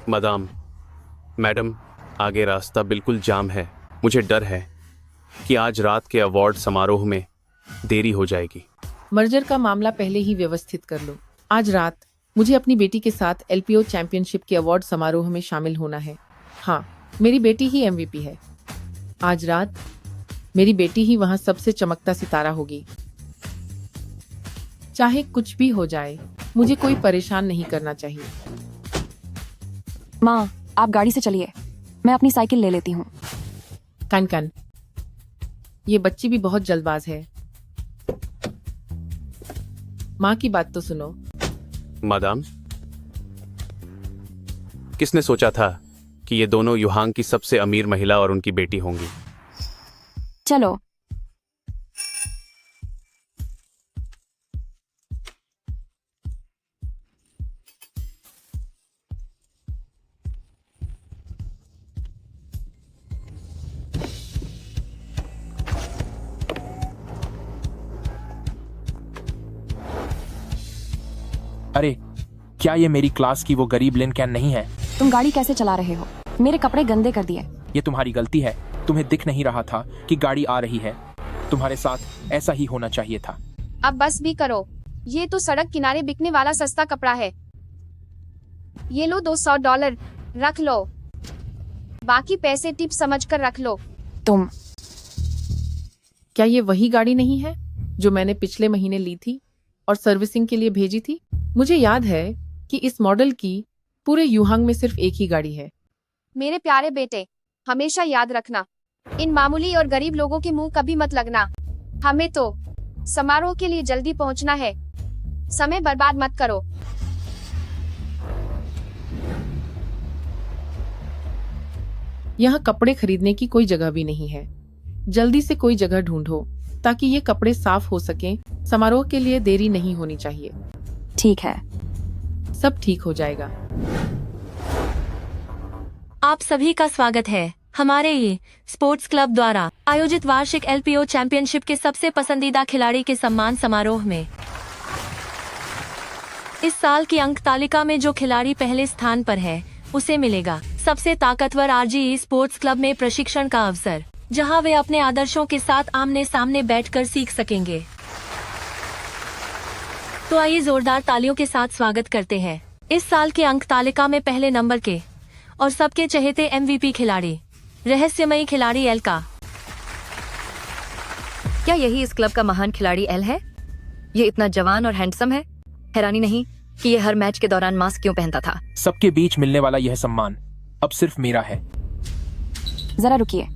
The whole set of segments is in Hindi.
मदाम, मैडम, आगे रास्ता बिल्कुल जाम है। मुझे डर है कि आज रात के अवार्ड समारोह में देरी हो जाएगी। मर्जर का मामला पहले ही व्यवस्थित कर लो। आज रात मुझे अपनी बेटी के साथ LPO चैंपियनशिप के अवार्ड समारोह में शामिल होना है। हाँ, मेरी बेटी ही MVP है। आज रात मेरी बेटी ही वहाँ सबसे चमकता सितारा होगी। चाहे कुछ भी हो जाए, मुझे कोई परेशान नहीं करना चाहिए। माँ, आप गाड़ी से चलिए, मैं अपनी साइकिल ले लेती हूँ। कन, ये बच्ची भी बहुत जल्दबाज है। माँ की बात तो सुनो। मदाम, किसने सोचा था कि ये दोनों युहांग की सबसे अमीर महिला और उनकी बेटी होंगी? चलो। अरे, क्या ये मेरी क्लास की वो गरीब लिन कैन नहीं है? तुम गाड़ी कैसे चला रहे हो? मेरे कपड़े गंदे कर दिए। ये तुम्हारी गलती है। तुम्हें दिख नहीं रहा था कि गाड़ी आ रही है। तुम्हारे साथ ऐसा ही होना चाहिए था। अब बस भी करो। ये तो सड़क किनारे बिकने वाला सस्ता कपड़ा है। ये लो $200 रख लो। बाकी पैसे टिप समझकर रख लो। तुम क्या ये वही गाड़ी नहीं है जो मैंने पिछले महीने ली थी और सर्विसिंग के लिए भेजी थी? मुझे याद है कि इस मॉडल की पूरे युहांग में सिर्फ एक ही गाड़ी है। मेरे प्यारे बेटे, हमेशा याद रखना, इन मामूली और गरीब लोगों के मुंह कभी मत लगना। हमें तो समारोह के लिए जल्दी पहुंचना है। समय बर्बाद मत करो। यहाँ कपड़े खरीदने की कोई जगह भी नहीं है। जल्दी से कोई जगह ढूंढो ताकि ये कपड़े साफ हो सकें। समारोह के लिए देरी नहीं होनी चाहिए। ठीक है। सब ठीक हो जाएगा। आप सभी का स्वागत है हमारे ये स्पोर्ट्स क्लब द्वारा आयोजित वार्षिक LPO चैंपियनशिप के सबसे पसंदीदा खिलाड़ी के सम्मान समारोह में। इस साल की अंक तालिका में जो खिलाड़ी पहले स्थान पर है उसे मिलेगा सबसे ताकतवर RGE स्पोर्ट्स क्लब में प्रशिक्षण का अवसर, जहां वे अपने आदर्शों के साथ आमने सामने बैठकर सीख सकेंगे। तो आइए जोरदार तालियों के साथ स्वागत करते हैं इस साल के अंक तालिका में पहले नंबर के और सबके चहेते MVP खिलाड़ी, रहस्यमयी खिलाड़ी एल का। क्या यही इस क्लब का महान खिलाड़ी एल है? ये इतना जवान और हैंडसम है। हैरानी नहीं कि ये हर मैच के दौरान मास्क क्यों पहनता था। सबके बीच मिलने वाला यह सम्मान अब सिर्फ मेरा है। जरा रुकिए।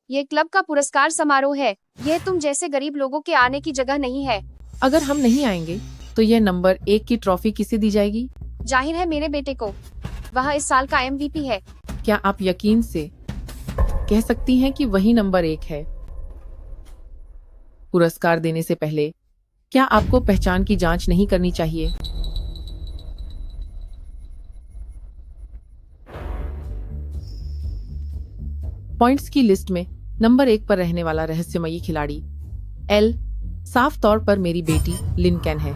ये क्लब का पुरस्कार समारोह है। यह तुम जैसे गरीब लोगों के आने की जगह नहीं है। अगर हम नहीं आएंगे तो यह नंबर 1 की ट्रॉफी किसे दी जाएगी? जाहिर है मेरे बेटे को। वह इस साल का MVP है। क्या आप यकीन से कह सकती हैं कि वही नंबर 1 है? पुरस्कार देने से पहले क्या आपको पहचान की जांच नहीं करनी चाहिए? पॉइंट्स की लिस्ट में नंबर 1 पर रहने वाला रहस्यमयी खिलाड़ी एल साफ तौर पर मेरी बेटी लिन कैन है।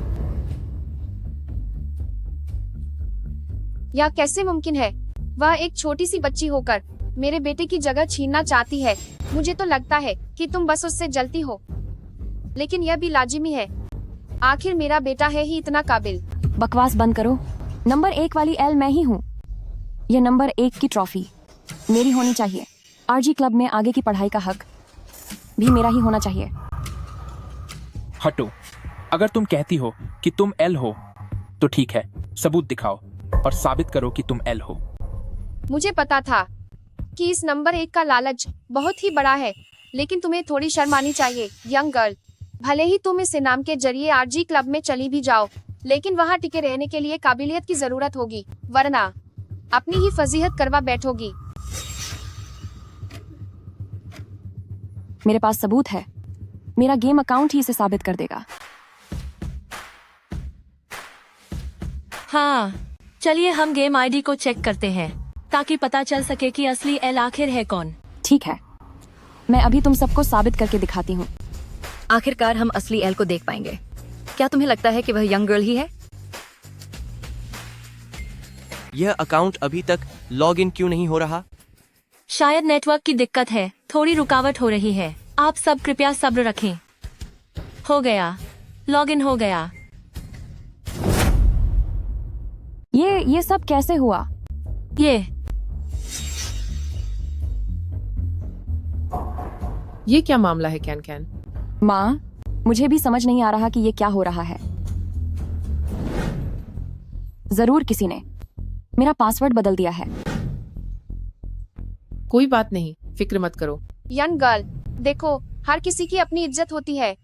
यह कैसे मुमकिन है? वह एक छोटी सी बच्ची होकर मेरे बेटे की जगह छीनना चाहती है। मुझे तो लगता है कि तुम बस उससे जलती हो, लेकिन यह भी लाजिमी है। आखिर मेरा बेटा है ही इतना काबिल। बकवास बंद करो। नंबर 1 वाली एल मैं ही हूँ। यह नंबर 1 की ट्रॉफी मेरी होनी चाहिए। RG क्लब में आगे की पढ़ाई का हक भी मेरा ही होना चाहिए। हटो। अगर तुम कहती हो कि तुम एल हो तो ठीक है, सबूत दिखाओ और साबित करो कि तुम एल हो। मुझे पता था कि इस नंबर 1 का लालच बहुत ही बड़ा है, लेकिन तुम्हें थोड़ी शर्म आनी चाहिए यंग गर्ल। भले ही तुम इस इनाम के जरिए RG क्लब में चली भी जाओ, लेकिन वहाँ टिके रहने के लिए काबिलियत की जरूरत होगी, वरना अपनी ही फजीहत करवा बैठोगी। मेरे पास सबूत है। मेरा गेम अकाउंट ही इसे साबित कर देगा। हाँ, चलिए हम गेम आईडी को चेक करते हैं ताकि पता चल सके कि असली एल आखिर है कौन। ठीक है, मैं अभी तुम सबको साबित करके दिखाती हूँ। आखिरकार हम असली एल को देख पाएंगे। क्या तुम्हें लगता है कि वह यंग गर्ल ही है? यह अकाउंट अभी तक लॉग इन क्यों नहीं हो रहा? शायद नेटवर्क की दिक्कत है, थोड़ी रुकावट हो रही है। आप सब कृपया सब्र रखें। हो गया, लॉग इन हो गया। ये सब कैसे हुआ? ये क्या मामला है कैन कैन? माँ, मुझे भी समझ नहीं आ रहा कि ये क्या हो रहा है। जरूर किसी ने मेरा पासवर्ड बदल दिया है। कोई बात नहीं, फिक्र मत करो। यंग गर्ल, देखो हर किसी की अपनी इज्जत होती है,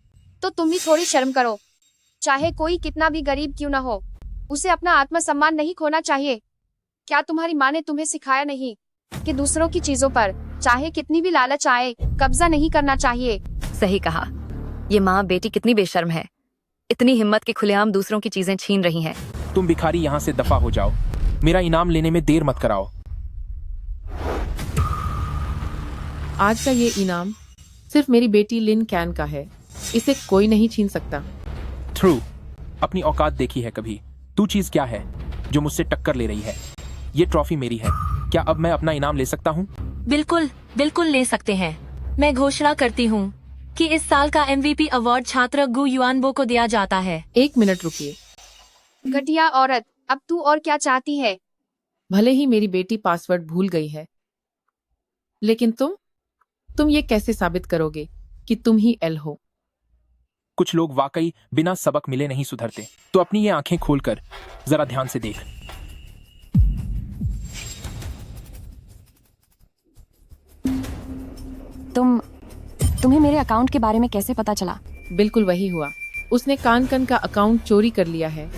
तो तुम भी थोड़ी शर्म करो। चाहे कोई कितना भी गरीब क्यों ना हो, उसे अपना आत्मसम्मान नहीं खोना चाहिए। क्या तुम्हारी माँ ने तुम्हें सिखाया नहीं कि दूसरों की चीजों पर चाहे कितनी भी लालच आए, कब्जा नहीं करना चाहिए? सही कहा। ये माँ बेटी कितनी बेशर्म है, इतनी हिम्मत के खुलेआम दूसरों की चीजें छीन रही हैं। तुम भिखारी यहाँ से दफा हो जाओ। मेरा इनाम लेने में देर मत कराओ। आज का ये इनाम सिर्फ मेरी बेटी लिन कैन का है, इसे कोई नहीं छीन सकता। ट्रू, अपनी औकात देखी है कभी? तू चीज क्या है जो मुझसे टक्कर ले रही है? ये ट्रॉफी मेरी है, क्या अब मैं अपना इनाम ले सकता हूँ? बिल्कुल बिल्कुल ले सकते हैं। मैं घोषणा करती हूँ कि इस साल का MVP अवार्ड छात्र गु युआनबो को दिया जाता है। 1 मिनट रुकिए। घटिया औरत, अब तू और क्या चाहती है? भले ही मेरी बेटी पासवर्ड भूल गई है, लेकिन तुम ये कैसे साबित करोगे कि तुम ही एल हो? कुछ लोग वाकई बिना सबक मिले नहीं सुधरते। तो अपनी ये आंखें खोलकर जरा ध्यान से देख। तुम्हें मेरे अकाउंट के बारे में कैसे पता चला? बिल्कुल वही हुआ। उसने कान का अकाउंट चोरी कर लिया है,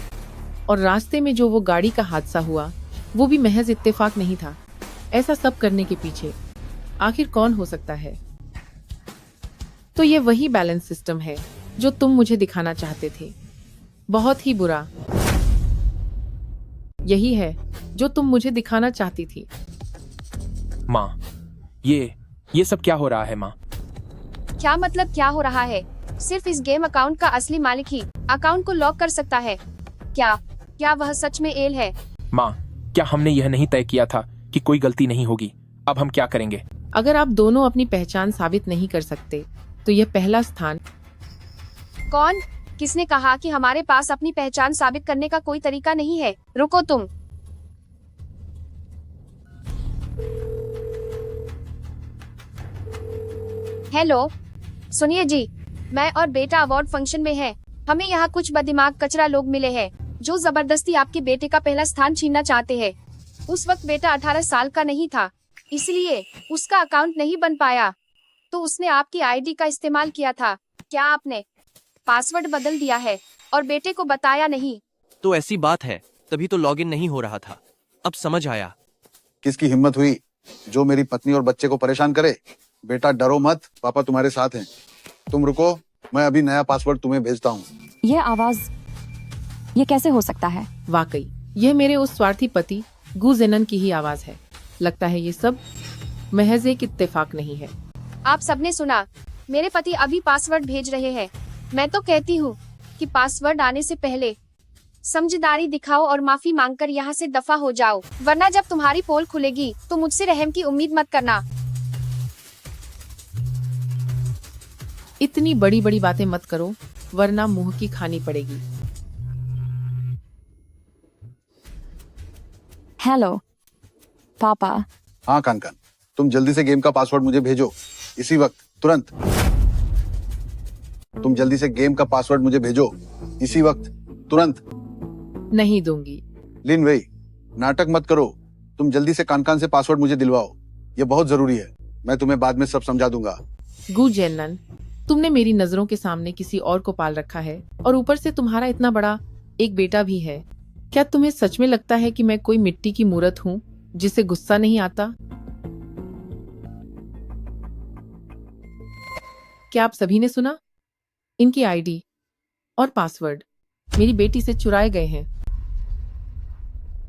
और रास्ते में जो वो गाड़ी का हादसा हुआ वो भी महज इत्तेफाक नहीं था। ऐसा सब करने के पीछे आखिर कौन हो सकता है? तो ये वही बैलेंस सिस्टम है जो तुम मुझे दिखाना चाहते थे। बहुत ही बुरा। यही है जो तुम मुझे दिखाना चाहती थी। माँ, ये सब क्या हो रहा है माँ? क्या मतलब क्या हो रहा है? सिर्फ इस गेम अकाउंट का असली मालिक ही अकाउंट को लॉक कर सकता है। क्या वह सच में एल है? माँ, क्या हमने यह नहीं तय किया था कि कोई गलती नहीं होगी? अब हम क्या करेंगे? अगर आप दोनों अपनी पहचान साबित नहीं कर सकते तो यह पहला स्थान। कौन? किसने कहा कि हमारे पास अपनी पहचान साबित करने का कोई तरीका नहीं है? रुको तुम। हेलो, सुनिए जी, मैं और बेटा अवार्ड फंक्शन में है। हमें यहाँ कुछ बदिमाग कचरा लोग मिले हैं जो जबरदस्ती आपके बेटे का पहला स्थान छीनना चाहते हैं। उस वक्त बेटा 18 साल का नहीं था, इसलिए उसका अकाउंट नहीं बन पाया, तो उसने आपकी आईडी का इस्तेमाल किया था। क्या आपने पासवर्ड बदल दिया है और बेटे को बताया नहीं? तो ऐसी बात है, तभी तो लॉगिन नहीं हो रहा था। अब समझ आया। किसकी हिम्मत हुई जो मेरी पत्नी और बच्चे को परेशान करे? बेटा डरो मत, पापा तुम्हारे साथ हैं। तुम रुको, मैं अभी नया पासवर्ड तुम्हें भेजता हूँ। ये आवाज, ये कैसे हो सकता है? वाकई यह मेरे उस स्वार्थी पति गु जेनन की ही आवाज है। लगता है ये सब महज एक इत्तेफाक नहीं है। आप सबने सुना, मेरे पति अभी पासवर्ड भेज रहे हैं। मैं तो कहती हूँ कि पासवर्ड आने से पहले समझदारी दिखाओ और माफी मांगकर यहाँ से दफा हो जाओ, वरना जब तुम्हारी पोल खुलेगी तो मुझसे रहम की उम्मीद मत करना। इतनी बड़ी बड़ी बातें मत करो, वरना मुंह की खानी पड़ेगी। हेलो पापा। हाँ कान, तुम जल्दी से गेम का पासवर्ड मुझे भेजो, इसी वक्त, तुरंत। तुम जल्दी से गेम का पासवर्ड मुझे भेजो, इसी वक्त, तुरंत। नहीं दूंगी। लिन वेई, नाटक मत करो। तुम जल्दी से कान से पासवर्ड मुझे दिलवाओ, ये बहुत जरूरी है। मैं तुम्हें बाद में सब समझा दूंगा। गु जेनन, तुमने मेरी नजरों के सामने किसी और को पाल रखा है, और ऊपर से तुम्हारा इतना बड़ा एक बेटा भी है। क्या तुम्हें सच में लगता है कि मैं कोई मिट्टी की मूर्त हूँ जिसे गुस्सा नहीं आता? क्या आप सभी ने सुना? इनकी आईडी और पासवर्ड मेरी बेटी से चुराए गए हैं।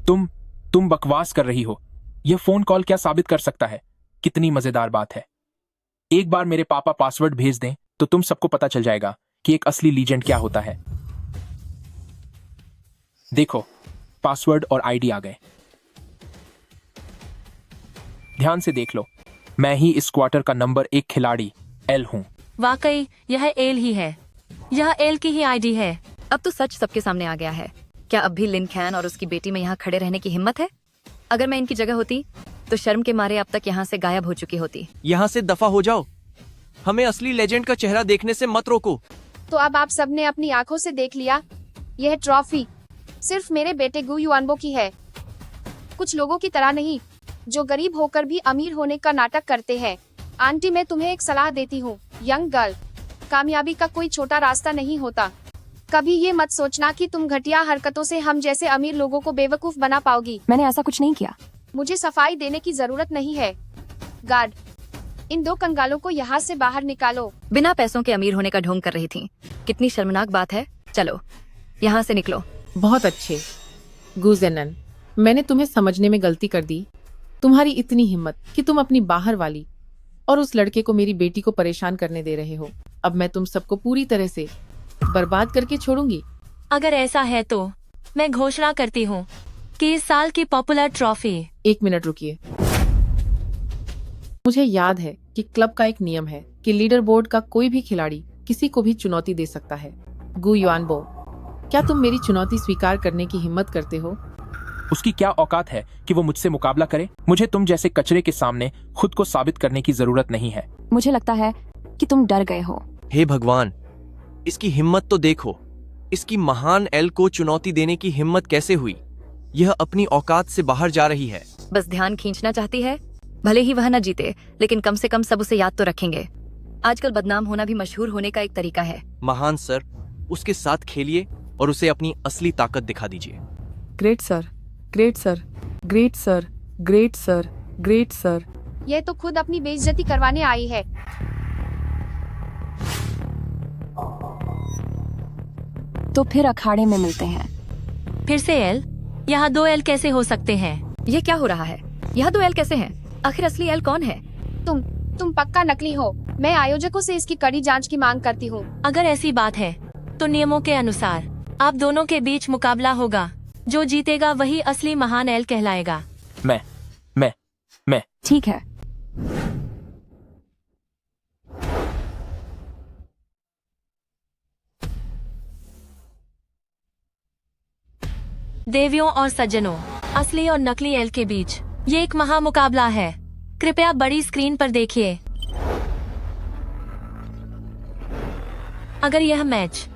तुम बकवास कर रही हो। यह फोन कॉल क्या साबित कर सकता है? कितनी मजेदार बात है। एक बार मेरे पापा पासवर्ड भेज दें तो तुम सबको पता चल जाएगा कि एक असली लीजेंड क्या होता है। देखो, पासवर्ड और आईडी आ गए। ध्यान से देख लो, मैं ही इस क्वार्टर का नंबर 1 खिलाड़ी एल हूं। वाकई यह एल ही है। यह एल की ही आईडी है। अब तो सच सबके सामने आ गया है। क्या अब भी लिन कैन और उसकी बेटी में यहाँ खड़े रहने की हिम्मत है? अगर मैं इनकी जगह होती तो शर्म के मारे अब तक यहाँ से गायब हो चुकी होती। यहाँ से दफा हो जाओ। हमें असली लेजेंड का चेहरा देखने से मत रोको। तो अब आप सबने अपनी आंखों से देख लिया, यह ट्रॉफी सिर्फ मेरे बेटे गु युआनबो की है। कुछ लोगों की तरह नहीं, जो गरीब होकर भी अमीर होने का नाटक करते हैं। आंटी, मैं तुम्हें एक सलाह देती हूँ, यंग गर्ल, कामयाबी का कोई छोटा रास्ता नहीं होता। कभी ये मत सोचना कि तुम घटिया हरकतों से हम जैसे अमीर लोगों को बेवकूफ बना पाओगी। मैंने ऐसा कुछ नहीं किया। मुझे सफाई देने की जरूरत नहीं है। गार्ड, इन 2 कंगालों को यहाँ से बाहर निकालो। बिना पैसों के अमीर होने का ढोंग कर रही थी। कितनी शर्मनाक बात है। चलो यहाँ से निकलो। बहुत अच्छे गुजेनन, मैंने तुम्हें समझने में गलती कर दी। तुम्हारी इतनी हिम्मत कि तुम अपनी बाहर वाली और उस लड़के को मेरी बेटी को परेशान करने दे रहे हो। अब मैं तुम सबको पूरी तरह से बर्बाद करके छोड़ूंगी। अगर ऐसा है तो मैं घोषणा करती हूँ कि इस साल की पॉपुलर ट्रॉफी। 1 मिनट रुकिए। मुझे याद है कि क्लब का एक नियम है कि लीडर बोर्ड का कोई भी खिलाड़ी किसी को भी चुनौती दे सकता है। गु युआनबो, क्या तुम मेरी चुनौती स्वीकार करने की हिम्मत करते हो? उसकी क्या औकात है कि वो मुझसे मुकाबला करे? मुझे तुम जैसे कचरे के सामने खुद को साबित करने की जरूरत नहीं है। मुझे लगता है कि तुम डर गए हो। हे भगवान, इसकी हिम्मत तो देखो। इसकी महान एल को चुनौती देने की हिम्मत कैसे हुई? यह अपनी औकात से बाहर जा रही है। बस ध्यान खींचना चाहती है। भले ही वह न जीते, लेकिन कम से कम सब उसे याद तो रखेंगे। आजकल बदनाम होना भी मशहूर होने का एक तरीका है। महान सर, उसके साथ खेलिए और उसे अपनी असली ताकत दिखा दीजिए। Great sir, great sir, great sir, great sir, great sir. यह तो खुद अपनी बेइज्जती करवाने आई है। तो फिर अखाड़े में मिलते हैं। फिर से एल? यहाँ 2 एल कैसे हो सकते हैं? ये क्या हो रहा है? यहाँ 2 एल कैसे हैं? आखिर असली एल कौन है? तुम पक्का नकली हो। मैं आयोजकों से इसकी कड़ी जांच की मांग करती हूँ। अगर ऐसी बात है तो नियमों के अनुसार आप दोनों के बीच मुकाबला होगा। जो जीतेगा वही असली महान एल कहलाएगा। मैं ठीक है। देवियों और सज्जनों, असली और नकली एल के बीच ये एक महामुकाबला है। कृपया बड़ी स्क्रीन पर देखिए। अगर यह मैच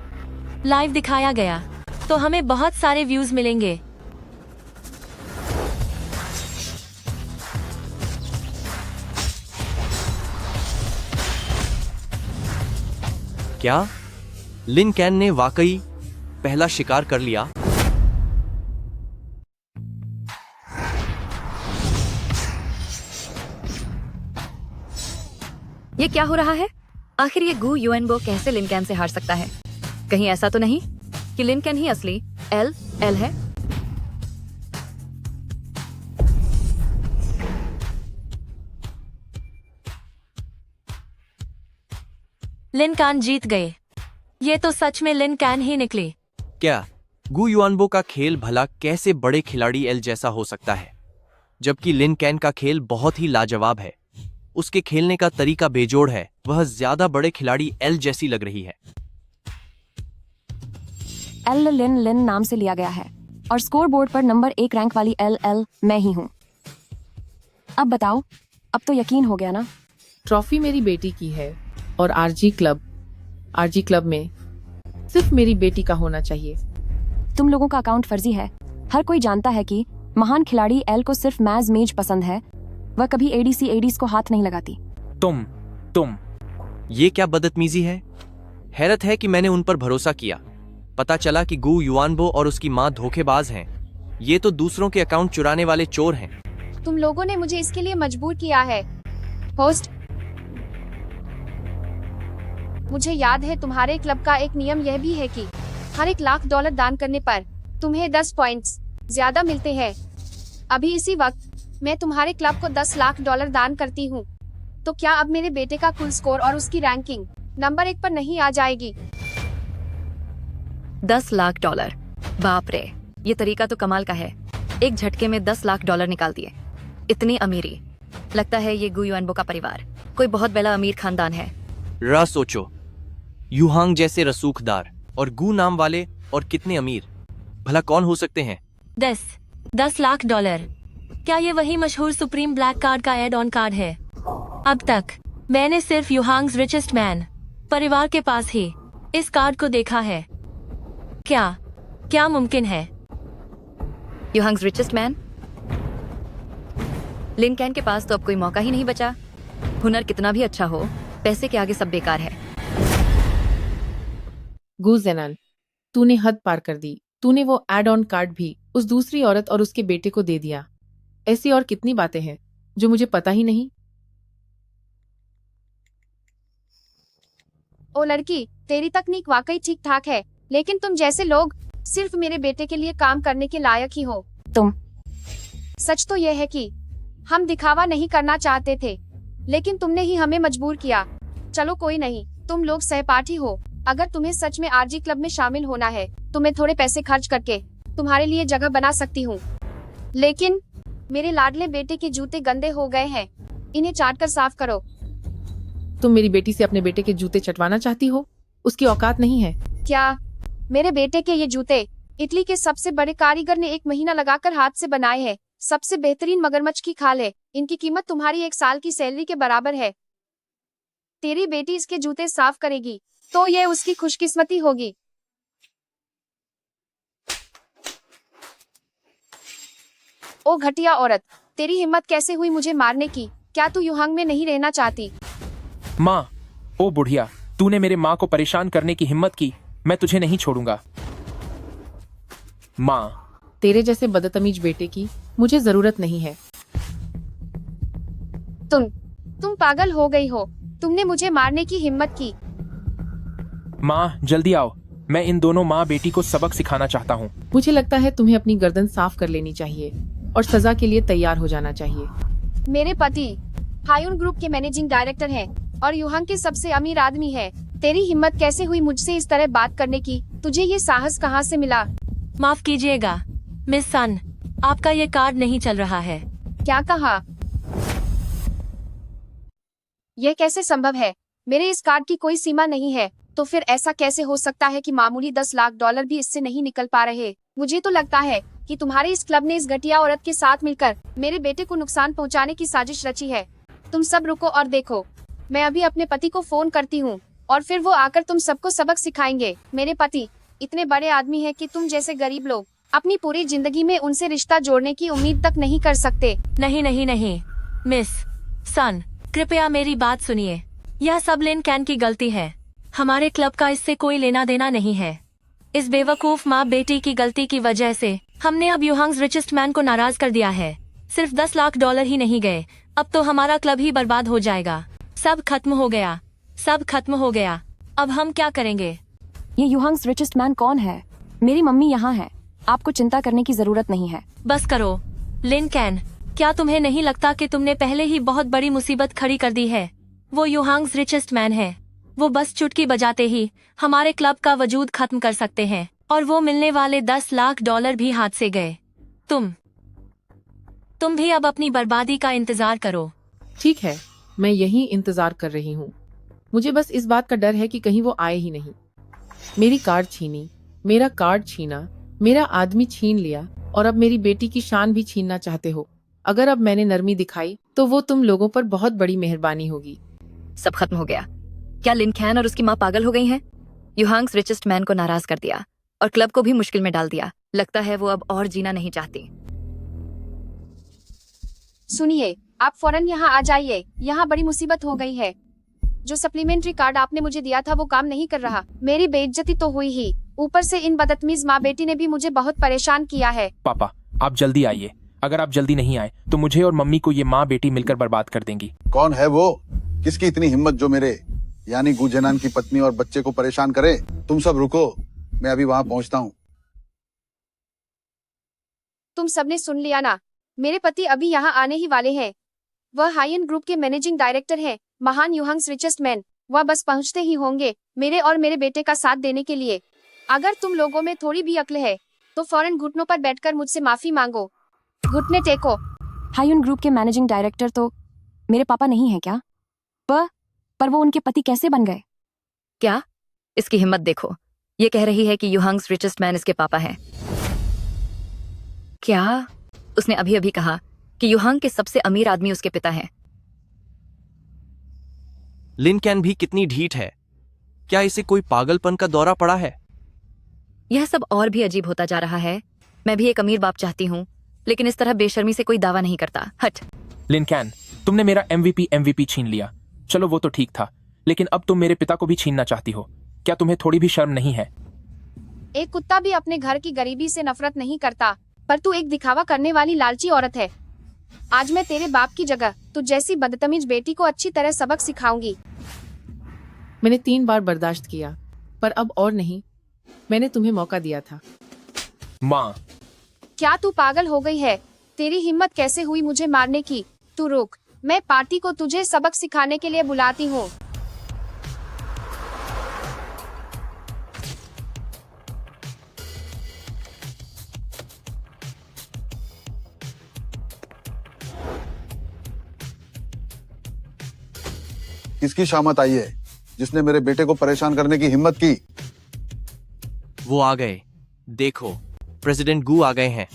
लाइव दिखाया गया तो हमें बहुत सारे व्यूज मिलेंगे। क्या लिन कैन ने वाकई पहला शिकार कर लिया? ये क्या हो रहा है? आखिर ये गु युआनबो कैसे लिन कैन से हार सकता है? कहीं ऐसा तो नहीं कि लिन कैन ही असली एल है? लिन कैन जीत गए। ये तो सच में लिन कैन ही निकली। क्या गु युआनबो का खेल भला कैसे बड़े खिलाड़ी एल जैसा हो सकता है, जबकि लिन कैन का खेल बहुत ही लाजवाब है। उसके खेलने का तरीका बेजोड़ है। वह ज्यादा बड़े खिलाड़ी एल जैसी लग रही है। एल लिन नाम से लिया गया है और स्कोर बोर्ड पर नंबर 1 रैंक वाली एल मैं ही हूँ। अब बताओ, अब तो यकीन हो गया ना? ट्रॉफी मेरी बेटी की है और आरजी क्लब में सिर्फ मेरी बेटी का होना चाहिए। तुम लोगों का अकाउंट फर्जी है। हर कोई जानता है कि महान खिलाड़ी एल को सिर्फ मेज पसंद है। वह कभी एडीज को हाथ नहीं लगाती। तुम ये क्या बदतमीजी है? हैरत है कि मैंने उन पर भरोसा किया। पता चला कि गु युआनबो और उसकी माँ धोखेबाज हैं। ये तो दूसरों के अकाउंट चुराने वाले चोर हैं। तुम लोगों ने मुझे इसके लिए मजबूर किया है। होस्ट, मुझे याद है तुम्हारे क्लब का एक नियम यह भी है कि हर $1 लाख दान करने पर तुम्हें 10 पॉइंट्स ज्यादा मिलते हैं। अभी इसी वक्त मैं तुम्हारे क्लब को 10 लाख डॉलर दान करती हूँ। तो क्या अब मेरे बेटे का कुल स्कोर और उसकी रैंकिंग नंबर 1 पर नहीं आ जाएगी? 10 लाख डॉलर, बाप रे, ये तरीका तो कमाल का है। एक झटके में 10 लाख डॉलर निकाल दिए। इतनी अमीरी, लगता है ये गु युआनबो का परिवार कोई बहुत बड़ा अमीर खानदान है। रा सोचो, युहांग जैसे रसूखदार और गु नाम वाले, और कितने अमीर, भला कौन हो सकते हैं? 10 लाख डॉलर, क्या ये वही मशहूर सुप्रीम ब्लैक कार्ड का एड ऑन कार्ड है? अब तक मैंने सिर्फ युहांग्स रिचेस्ट मैन परिवार के पास ही इस कार्ड को देखा है। क्या मुमकिन है? युहांग्स रिचेस्ट मैन? लिन कैन के पास तो अब कोई मौका ही नहीं बचा। हुनर कितना भी अच्छा हो, पैसे के आगे सब बेकार है। गु जेनान, तूने हद पार कर दी। तूने वो एड ऑन कार्ड भी उस दूसरी औरत और उसके बेटे को दे दिया। ऐसी और कितनी बातें हैं जो मुझे पता ही नहीं। ओ लड़की, तेरी तकनीक वाकई ठीक ठाक है, लेकिन तुम जैसे लोग सिर्फ मेरे बेटे के लिए काम करने के लायक ही हो। तुम सच तो यह है कि हम दिखावा नहीं करना चाहते थे, लेकिन तुमने ही हमें मजबूर किया। चलो कोई नहीं, तुम लोग सहपाठी हो। अगर तुम्हें सच में आरजी क्लब में शामिल होना है तो मैं थोड़े पैसे खर्च करके तुम्हारे लिए जगह बना सकती हूँ। लेकिन मेरे लाडले बेटे के जूते गंदे हो गए हैं, इन्हें चाट कर साफ करो। तुम मेरी बेटी से अपने बेटे के जूते चटवाना चाहती हो? उसकी औकात नहीं है। क्या मेरे बेटे के ये जूते इटली के सबसे बड़े कारीगर ने 1 महीना लगाकर हाथ से बनाए हैं। सबसे बेहतरीन मगरमच्छ की खाल है। इनकी कीमत तुम्हारी 1 साल की सैलरी के बराबर है। तेरी बेटी इसके जूते साफ करेगी तो ये उसकी खुशकिस्मती होगी। ओ घटिया औरत, तेरी हिम्मत कैसे हुई मुझे मारने की? क्या तू युहांग में नहीं रहना चाहती? माँ, ओ बुढ़िया, तूने मेरे माँ को परेशान करने की हिम्मत की, मैं तुझे नहीं छोड़ूंगा। माँ, तेरे जैसे बदतमीज बेटे की मुझे जरूरत नहीं है। तुम पागल हो गई हो। तुमने मुझे मारने की हिम्मत की। माँ जल्दी आओ, मैं इन दोनों माँ बेटी को सबक सिखाना चाहता हूँ। मुझे लगता है तुम्हें अपनी गर्दन साफ कर लेनी चाहिए और सजा के लिए तैयार हो जाना चाहिए। मेरे पति हायुन ग्रुप के मैनेजिंग डायरेक्टर हैं और युहांग के सबसे अमीर आदमी है। तेरी हिम्मत कैसे हुई मुझसे इस तरह बात करने की? तुझे ये साहस कहाँ से मिला? माफ कीजिएगा मिस सन, आपका ये कार्ड नहीं चल रहा है। क्या कहा? यह कैसे संभव है? मेरे इस कार्ड की कोई सीमा नहीं है। तो फिर ऐसा कैसे हो सकता है कि मामूली 10 लाख डॉलर भी इससे नहीं निकल पा रहे? मुझे तो लगता है कि तुम्हारे इस क्लब ने इस घटिया औरत के साथ मिलकर मेरे बेटे को नुकसान पहुंचाने की साजिश रची है। तुम सब रुको और देखो, मैं अभी अपने पति को फोन करती हूँ और फिर वो आकर तुम सबको सबक सिखाएंगे। मेरे पति इतने बड़े आदमी हैं कि तुम जैसे गरीब लोग अपनी पूरी जिंदगी में उनसे रिश्ता जोड़ने की उम्मीद तक नहीं कर सकते। नहीं मिस सन, कृपया मेरी बात सुनिए। यह सब लिन कैन की गलती है। हमारे क्लब का इससे कोई लेना देना नहीं है। इस बेवकूफ माँ बेटी की गलती की वजह से हमने अब युहांग्स रिचेस्ट मैन को नाराज कर दिया है। सिर्फ 10 लाख डॉलर ही नहीं गए, अब तो हमारा क्लब ही बर्बाद हो जाएगा। सब खत्म हो गया। अब हम क्या करेंगे? ये युहांग्स रिचेस्ट मैन कौन है? मेरी मम्मी यहाँ है। आपको चिंता करने की जरूरत नहीं है। बस करो लिन कैन, क्या तुम्हें नहीं लगता कि तुमने पहले ही बहुत बड़ी मुसीबत खड़ी कर दी है? वो युहांग्स रिचेस्ट मैन है। वो बस चुटकी बजाते ही हमारे क्लब का वजूद खत्म कर सकते हैं और वो मिलने वाले 10 लाख डॉलर भी हाथ से गए। तुम भी अब अपनी बर्बादी का इंतजार करो। ठीक है, मैं यही इंतजार कर रही हूँ। मुझे बस इस बात का डर है कि कहीं वो आए ही नहीं। मेरी कार्ड छीनी, मेरा कार्ड छीना, मेरा आदमी छीन लिया और अब मेरी बेटी की शान भी छीनना चाहते हो। अगर अब मैंने नरमी दिखाई तो वो तुम लोगों पर बहुत बड़ी मेहरबानी होगी। सब खत्म हो गया। क्या लिन कैन और उसकी माँ पागल हो गई हैं? युहांग्स रिचेस्ट मैन को नाराज कर दिया और क्लब को भी मुश्किल में डाल दिया। लगता है वो अब और जीना नहीं चाहती। सुनिए, आप फौरन यहाँ आ जाइए। यहाँ बड़ी मुसीबत हो गई है। जो सप्लीमेंट्री कार्ड आपने मुझे दिया था वो काम नहीं कर रहा। मेरी बेइज्जती तो हुई ही, ऊपर से इन बदतमीज माँ बेटी ने भी मुझे बहुत परेशान किया है। पापा, आप जल्दी आइए। अगर आप जल्दी नहीं आए तो मुझे और मम्मी को ये माँ बेटी मिलकर बर्बाद कर देंगी। कौन है वो? किसकी इतनी हिम्मत जो मेरे यानी गु जेनान की पत्नी और बच्चे को परेशान करे? तुम सब रुको, मैं अभी वहां पहुंचता हूँ। तुम सबने सुन लिया ना, मेरे पति अभी यहाँ आने ही वाले हैं। वह हाइन ग्रुप के मैनेजिंग डायरेक्टर हैं, महान यूहंग्स रिचेस्ट मैन। वह बस पहुँचते ही होंगे मेरे और मेरे बेटे का साथ देने के लिए। अगर तुम लोगों में थोड़ी भी अक्ल है तो फौरन घुटनों पर बैठकर मुझसे माफी मांगो। घुटने टेको। हायुन ग्रुप के मैनेजिंग डायरेक्टर तो मेरे पापा नहीं है क्या? पर वो उनके पति कैसे बन गए? क्या? इसकी हिम्मत देखो, ये कह रही है कि यूहंग्स रिचेस्ट मैन इसके पापा हैं। क्या? उसने अभी अभी कहा कि यूहंग के सबसे अमीर आदमी उसके पिता हैं। लिन कैन भी कितनी ढीठ है। क्या इसे कोई पागलपन का दौरा पड़ा है? यह सब और भी अजीब होता जा रहा है। मैं भी एक अमीर बाप चाहती हूँ, लेकिन इस तरह बेशर्मी से कोई दावा नहीं करता। हट। लिन कैन, तुमने मेरा MVP छीन लिया। चलो वो तो ठीक था, लेकिन अब तुम मेरे पिता को भी छीनना चाहती हो। क्या तुम्हें थोड़ी भी शर्म नहीं है? एक कुत्ता भी अपने घर की गरीबी से नफरत नहीं करता, पर तू एक दिखावा करने वाली लालची औरत है। आज मैं तेरे बाप की जगह तू जैसी बदतमीज बेटी को अच्छी तरह सबक सिखाऊंगी। मैंने 3 बार बर्दाश्त किया, पर अब और नहीं। मैंने तुम्हें मौका दिया था। माँ, क्या तू पागल हो गई है? तेरी हिम्मत कैसे हुई मुझे मारने की? तू रुक, मैं पार्टी को तुझे सबक सिखाने के लिए बुलाती हूँ। किसकी शामत आई है जिसने मेरे बेटे को परेशान करने की हिम्मत की? वो आ गए। देखो, प्रेसिडेंट गू आ गए हैं।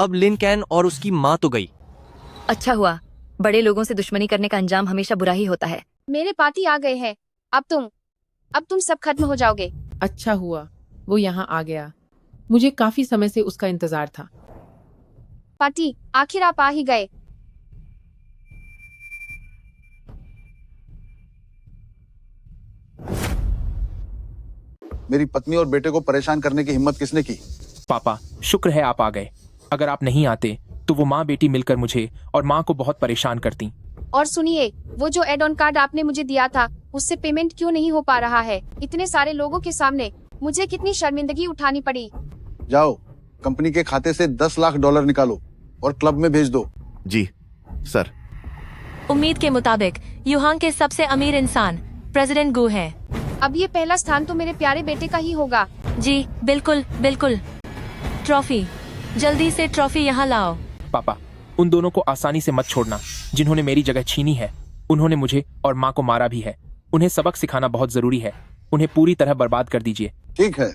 अब लिन कैन और उसकी माँ तो गई। अच्छा हुआ, बड़े लोगों से दुश्मनी करने का अंजाम हमेशा बुरा ही होता है। मेरे पार्टी आ गए हैं। अब तुम सब खत्म हो जाओगे। अच्छा हुआ वो यहाँ आ गया। मुझे काफी समय से उसका इंतजार था। पार्टी, आखिर आप आ ही गए। मेरी पत्नी और बेटे को परेशान करने की हिम्मत किसने की? पापा, शुक्र है आप आ गए। अगर आप नहीं आते तो वो माँ बेटी मिलकर मुझे और माँ को बहुत परेशान करती। और सुनिए, वो जो एड ऑन कार्ड आपने मुझे दिया था, उससे पेमेंट क्यों नहीं हो पा रहा है? इतने सारे लोगों के सामने मुझे कितनी शर्मिंदगी उठानी पड़ी। जाओ, कंपनी के खाते से $10 लाख निकालो और क्लब में भेज दो। जी सर। उम्मीद के मुताबिक यूहांग के सबसे अमीर इंसान प्रेसिडेंट गू है। अब ये पहला स्थान तो मेरे प्यारे बेटे का ही होगा। जी बिल्कुल बिल्कुल। ट्रॉफी, जल्दी से ट्रॉफी यहाँ लाओ। पापा, उन दोनों को आसानी से मत छोड़ना जिन्होंने मेरी जगह छीनी है। उन्होंने मुझे और माँ को मारा भी है। उन्हें सबक सिखाना बहुत जरूरी है। उन्हें पूरी तरह बर्बाद कर दीजिए। ठीक है,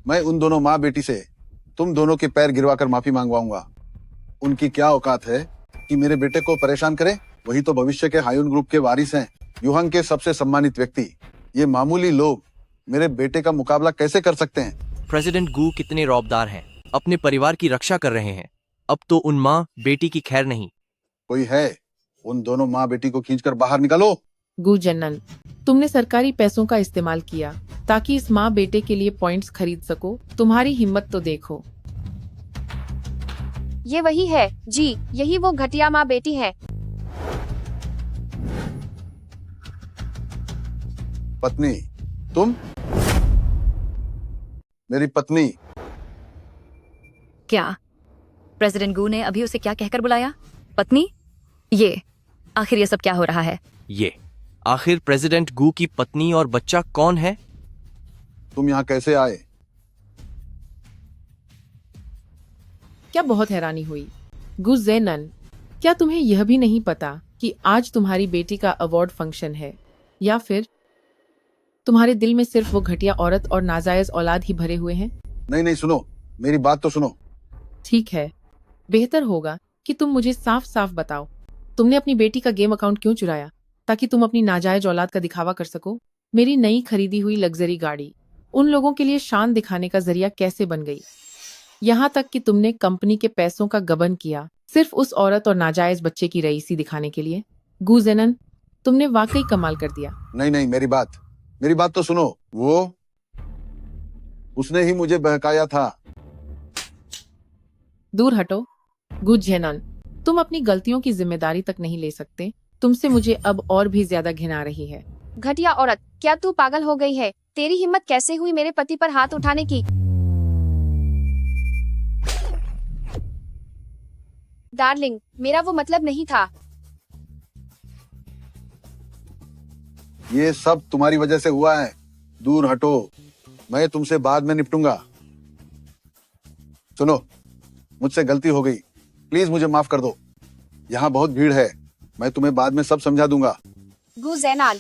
मैं उन दोनों माँ बेटी से तुम दोनों के पैर गिरवाकर माफी मांगवाऊंगा। उनकी क्या औकात है कि मेरे बेटे को परेशान करे? वही तो भविष्य के हायुन ग्रुप के वारिस हैं, यूहंग के सबसे सम्मानित व्यक्ति। ये मामूली लोग मेरे बेटे का मुकाबला कैसे कर सकते हैं? प्रेसिडेंट गू कितने रौबदार हैं, अपने परिवार की रक्षा कर रहे हैं। अब तो उन माँ बेटी की खैर नहीं। कोई है? उन दोनों माँ बेटी को खींचकर बाहर निकालो। गू जनन, तुमने सरकारी पैसों का इस्तेमाल किया ताकि इस माँ बेटे के लिए पॉइंट्स खरीद सको। तुम्हारी हिम्मत तो देखो। ये वही है जी, यही वो घटिया माँ बेटी है। पत्नी, तुम? मेरी पत्नी? क्या? प्रेसिडेंट गू ने अभी उसे क्या कहकर बुलाया? पत्नी? ये आखिर ये सब क्या हो रहा है? ये आखिर प्रेसिडेंट गू की पत्नी और बच्चा कौन है? तुम यहाँ कैसे आए? क्या बहुत हैरानी हुई। गू ज़ेनन, क्या तुम्हें यह भी नहीं पता कि आज तुम्हारी बेटी का अवार्ड फंक्शन है? या फिर तुम्हारे दिल में सिर्फ वो घटिया औरत और नाजायज औलाद ही भरे हुए हैं? नहीं, सुनो, मेरी बात तो सुनो। ठीक है, बेहतर होगा कि तुम मुझे साफ साफ बताओ, तुमने अपनी बेटी का गेम अकाउंट क्यों चुराया ताकि तुम अपनी नाजायज औलाद का दिखावा कर सको? मेरी नई खरीदी हुई लग्जरी गाड़ी उन लोगों के लिए शान दिखाने का जरिया कैसे बन गई? यहाँ तक कि तुमने कंपनी के पैसों का गबन किया सिर्फ उस औरत और नाजायज बच्चे की रईसी दिखाने के लिए। गू ज़ेनन, तुमने वाकई कमाल कर दिया। नहीं, मेरी बात तो सुनो। उसने ही मुझे बहकाया था। दूर हटो। गू ज़ेनन, तुम अपनी गलतियों की जिम्मेदारी तक नहीं ले सकते। तुमसे मुझे अब और भी ज्यादा घिन आ रही है। घटिया औरत, क्या तू पागल हो गई है? तेरी हिम्मत कैसे हुई मेरे पति पर हाथ उठाने की? डार्लिंग, मेरा वो मतलब नहीं था। ये सब तुम्हारी वजह से हुआ है। दूर हटो, मैं तुमसे बाद में निपटूंगा। सुनो, मुझसे गलती हो गई, प्लीज मुझे माफ कर दो। यहाँ बहुत भीड़ है, मैं तुम्हें बाद में सब समझा दूंगा। गु जैनाल,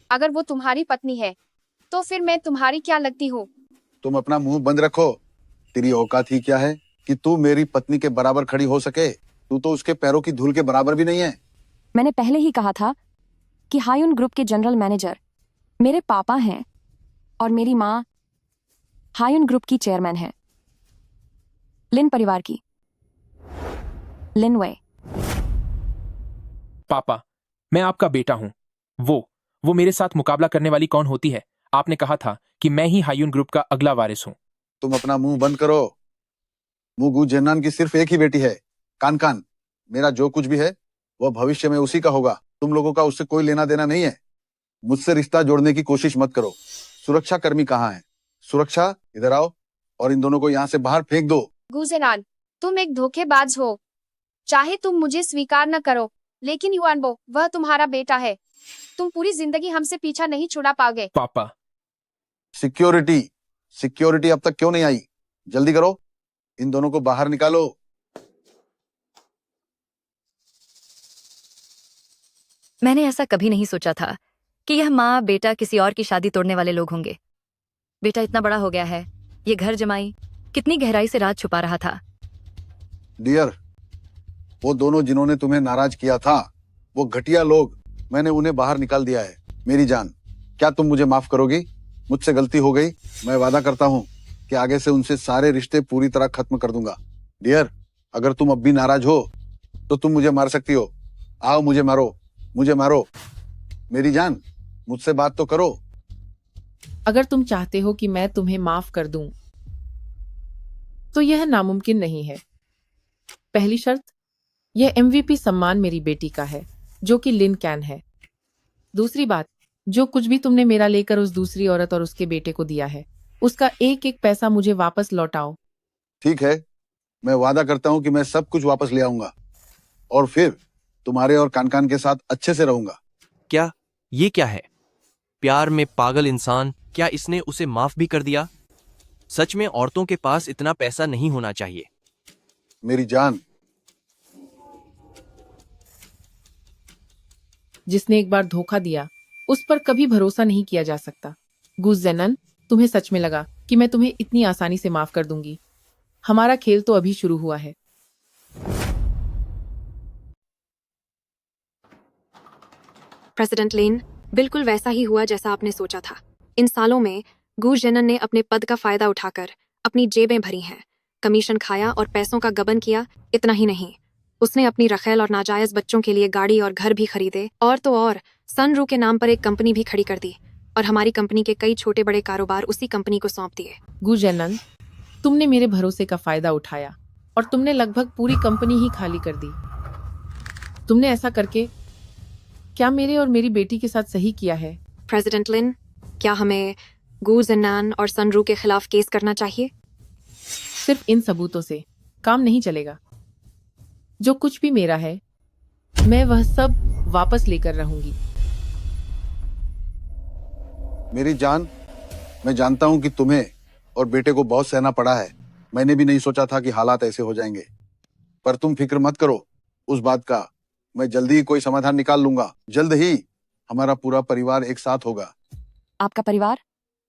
अगर वो तुम्हारी पत्नी है तो फिर मैं तुम्हारी क्या लगती हूँ? तुम अपना मुंह बंद रखो। तेरी औकात ही क्या है कि तू मेरी पत्नी के बराबर खड़ी हो सके? तू तो उसके पैरों की धूल के बराबर भी नहीं है। मैंने पहले ही कहा था कि हायुन ग्रुप के जनरल मैनेजर मेरे पापा हैं और मेरी माँ हायुन ग्रुप की चेयरमैन है, लिन परिवार की, लिन वे। पापा, मैं आपका बेटा हूं। वो मेरे साथ मुकाबला करने वाली कौन होती है? आपने कहा था कि मैं ही हायुन ग्रुप का अगला वारिस हूं। तुम अपना मुंह बंद करो। मुगू जेन्नान की सिर्फ एक ही बेटी है, कान कान। मेरा जो कुछ भी है वह भविष्य में उसी का होगा। तुम लोगों का उससे कोई लेना देना नहीं है। मुझसे रिश्ता जोड़ने की कोशिश मत करो। सुरक्षा कर्मी कहाँ है? सुरक्षा, इधर आओ और इन दोनों को यहाँ से बाहर फेंक दो। गु जैनाल, तुम एक धोखेबाज हो। चाहे तुम मुझे स्वीकार न करो, लेकिन युआनबो वह तुम्हारा बेटा है। तुम पूरी जिंदगी हमसे पीछा नहीं छुड़ा पाओगे। पापा, सिक्योरिटी अब तक क्यों नहीं आई? जल्दी करो, इन दोनों को बाहर निकालो। मैंने ऐसा कभी नहीं सोचा था कि यह माँ बेटा किसी और की शादी तोड़ने वाले लोग होंगे। बेटा इतना बड़ा हो गया है, ये घर जमाई कितनी गहराई से राज छुपा रहा था। डियर, वो दोनों जिन्होंने तुम्हें नाराज किया था, वो घटिया लोग, मैंने उन्हें बाहर निकाल दिया है। मेरी जान, क्या तुम मुझे माफ करोगी? मुझसे गलती हो गई, मैं वादा करता हूँ कि आगे से उनसे सारे रिश्ते पूरी तरह खत्म कर दूंगा। डियर, अगर तुम अब भी नाराज हो तो तुम मुझे मार सकती हो। आओ, मुझे मारो, मुझे मारो। मेरी जान, मुझसे बात तो करो। अगर तुम चाहते हो कि मैं तुम्हें माफ कर दूं, तो यह नामुमकिन नहीं है। पहली शर्त, यह एमवीपी सम्मान मेरी बेटी का है, जो कि लिन कैन है। दूसरी बात, जो कुछ भी तुमने मेरा लेकर उस दूसरी औरत और उसके बेटे को दिया है, उसका एक एक पैसा मुझे वापस लौटाओ। ठीक है, मैं वादा करता हूँ कि मैं सब कुछ वापस ले आऊंगा और फिर तुम्हारे और कानकान के साथ अच्छे से रहूंगा। क्या ये क्या है? प्यार में पागल इंसान, क्या इसने उसे माफ भी कर दिया? सच में औरतों के पास इतना पैसा नहीं होना चाहिए। मेरी जान, जिसने एक बार धोखा दिया उस पर कभी भरोसा नहीं किया जा सकता। गुज जेनन, तुम्हें सच में लगा कि मैं तुम्हें इतनी आसानी से माफ कर दूंगी? हमारा खेल तो अभी शुरू हुआ है। प्रेसिडेंट लेन, बिल्कुल वैसा ही हुआ जैसा आपने सोचा था। इन सालों में गूज जेनन ने अपने पद का फायदा उठाकर अपनी जेबें भरी हैं, कमीशन खाया और पैसों का गबन किया। इतना ही नहीं, उसने अपनी रखेल और नाजायज बच्चों के लिए गाड़ी और घर भी खरीदे, और तो और सनरू के नाम पर एक कंपनी भी खड़ी कर दी और हमारी कंपनी के कई छोटे बड़े कारोबार उसी कंपनी को सौंप दिए। गुज जेनन, तुमने मेरे भरोसे का फायदा उठाया और तुमने लगभग पूरी कंपनी ही खाली कर दी। तुमने ऐसा करके क्या मेरे और मेरी बेटी के साथ सही किया है? प्रेसिडेंट लिन, क्या हमें गू जेनान और सनरू के खिलाफ केस करना चाहिए? सिर्फ इन सबूतों से काम नहीं चलेगा। जो कुछ भी मेरा है, मैं वह सब वापस लेकर रहूंगी। मेरी जान, मैं जानता हूं कि तुम्हें और बेटे को बहुत सहना पड़ा है। मैंने भी नहीं सोचा था कि हालात ऐसे हो जाएंगे, पर तुम फिक्र मत करो उस बात का। मैं जल्दी ही कोई समाधान निकाल लूंगा। जल्द ही हमारा पूरा परिवार एक साथ होगा। आपका परिवार?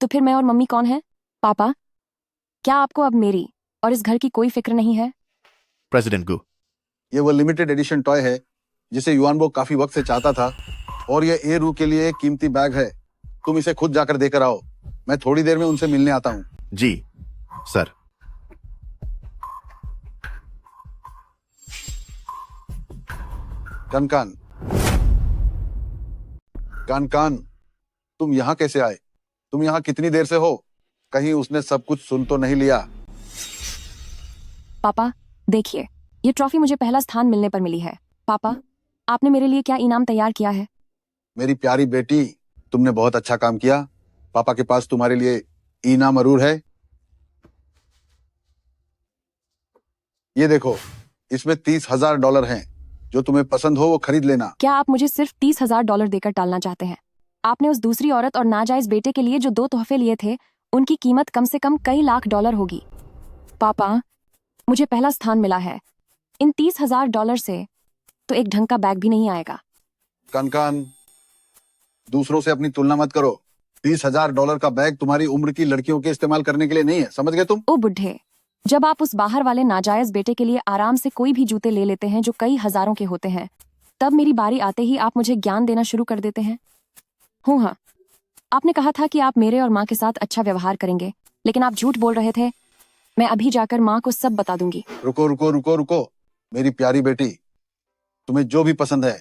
तो फिर मैं और मम्मी कौन है? पापा, क्या आपको अब मेरी और इस घर की कोई फिक्र नहीं है? प्रेसिडेंट गु, ये वो लिमिटेड एडिशन टॉय है जिसे युआनबो काफी वक्त से चाहता था, और ये ए रू के लिए एक कीमती बैग है। तुम इसे खुद जाकर देकर आओ। मैं थोड़ी देर में उनसे मिलने आता हूँ। जी सर। कान कान, तुम यहाँ कैसे आए? तुम यहाँ कितनी देर से हो? कहीं उसने सब कुछ सुन तो नहीं लिया? पापा, देखिए, ये ट्रॉफी मुझे पहला स्थान मिलने पर मिली है। पापा, आपने मेरे लिए क्या इनाम तैयार किया है? मेरी प्यारी बेटी, तुमने बहुत अच्छा काम किया। पापा के पास तुम्हारे लिए इनाम जरूर है। ये देखो, इसमें $30,000 हैं। जो तुम्हें पसंद हो वो खरीद लेना। क्या आप मुझे सिर्फ $30,000 देकर टालना चाहते हैं? आपने उस दूसरी औरत और नाजायज बेटे के लिए जो 2 तोहफे लिए थे, उनकी कीमत कम से कम कई लाख डॉलर होगी। पापा, मुझे पहला स्थान मिला है। इन $30,000 से तो एक ढंग का बैग भी नहीं आएगा। कान, दूसरों से अपनी तुलना मत करो। $30,000 का बैग तुम्हारी उम्र की लड़कियों के इस्तेमाल करने के लिए नहीं है, समझ गए तुम? ओ बुढ़े, जब आप उस बाहर वाले नाजायज बेटे के लिए आराम से कोई भी जूते ले लेते हैं जो कई हजारों के होते हैं, तब मेरी बारी आते ही आप मुझे ज्ञान देना शुरू कर देते हैं। हाँ, आपने कहा था कि आप मेरे और माँ के साथ अच्छा व्यवहार करेंगे, लेकिन आप झूठ बोल रहे थे। मैं अभी जाकर माँ को सब बता दूंगी। रुको, मेरी प्यारी बेटी, तुम्हें जो भी पसंद है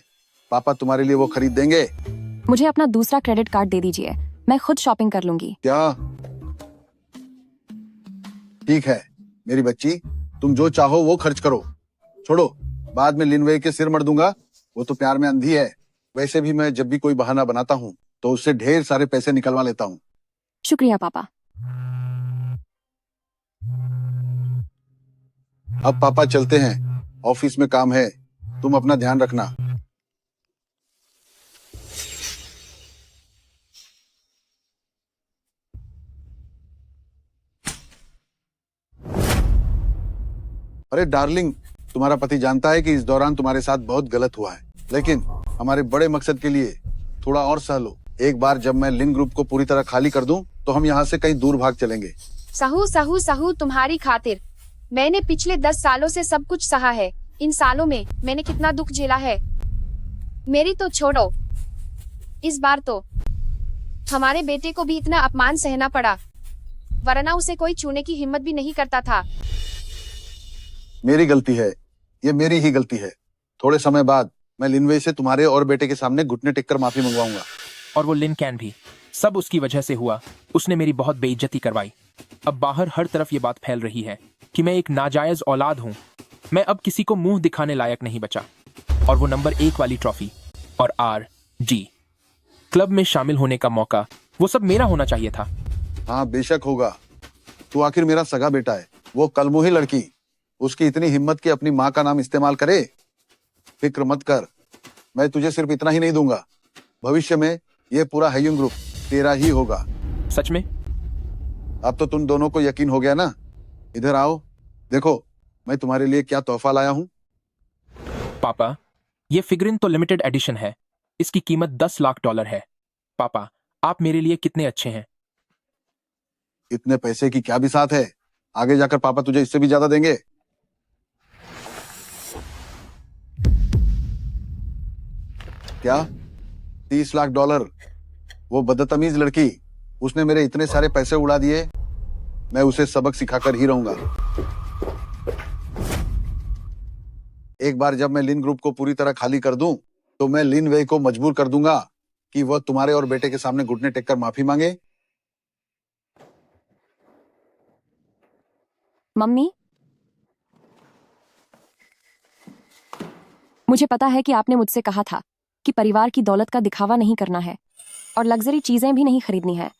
पापा तुम्हारे लिए वो खरीद देंगे। मुझे अपना दूसरा क्रेडिट कार्ड दे दीजिए, मैं खुद शॉपिंग कर लूंगी। क्या? ठीक है मेरी बच्ची, तुम जो चाहो वो खर्च करो। छोड़ो, बाद में लिनवे के सिर मर दूंगा, वो तो प्यार में अंधी है। वैसे भी मैं जब भी कोई बहाना बनाता हूँ तो उससे ढेर सारे पैसे निकलवा लेता हूँ। शुक्रिया पापा। अब पापा चलते हैं, ऑफिस में काम है, तुम अपना ध्यान रखना। अरे डार्लिंग, तुम्हारा पति जानता है कि इस दौरान तुम्हारे साथ बहुत गलत हुआ है, लेकिन हमारे बड़े मकसद के लिए थोड़ा और सह लो। एक बार जब मैं लिन ग्रुप को पूरी तरह खाली कर दूं, तो हम यहाँ से कहीं दूर भाग चलेंगे। सहू तुम्हारी खातिर मैंने पिछले 10 सालों से सब कुछ सहा है। इन सालों में मैंने कितना दुख झेला है। मेरी तो छोड़ो, इस बार तो हमारे बेटे को भी इतना अपमान सहना पड़ा, वरना उसे कोई छूने की हिम्मत भी नहीं करता था। मेरी गलती है, ये मेरी ही गलती है। थोड़े समय बाद मैं लिनवे से तुम्हारे और बेटे के सामने घुटने टेक कर माफी मंगवाऊंगा। और वो लिन कैन भी, सब उसकी वजह से हुआ। उसने मेरी बहुत बेइज्जती करवाई। अब बाहर हर तरफ ये बात फैल रही है कि मैं एक नाजायज औलाद हूँ। मैं अब किसी को मुंह दिखाने लायक नहीं बचा। और वो नंबर 1 वाली ट्रॉफी और RG क्लब में शामिल होने का मौका, वो सब मेरा होना चाहिए था। हाँ बेशक होगा, तू आखिर मेरा सगा बेटा है। वो कलमुही लड़की, उसकी इतनी हिम्मत कि अपनी माँ का नाम इस्तेमाल करे। फिक्र मत कर, मैं तुझे सिर्फ इतना ही नहीं दूंगा, भविष्य में ये पूरा हायुन ग्रुप तेरा ही होगा। सच में? अब तो तुम दोनों को यकीन हो गया ना। इधर आओ, देखो मैं तुम्हारे लिए क्या तोहफा लाया हूँ। पापा, ये फिगरिन तो लिमिटेड एडिशन है। इसकी कीमत $10 लाख है। पापा, आप मेरे लिए कितने अच्छे हैं। इतने पैसे की क्या बिसात है, आगे जाकर पापा तुझे इससे भी ज्यादा देंगे। क्या? $30 लाख? वो बदतमीज लड़की, उसने मेरे इतने सारे पैसे उड़ा दिए। मैं उसे सबक सिखाकर ही रहूंगा। एक बार जब मैं लिन ग्रुप को पूरी तरह खाली कर दूं, तो मैं लिन वे को मजबूर कर दूंगा कि वह तुम्हारे और बेटे के सामने घुटने टेक कर माफी मांगे। मम्मी, मुझे पता है कि आपने मुझसे कहा था कि परिवार की दौलत का दिखावा नहीं करना है और लग्जरी चीजें भी नहीं खरीदनी है,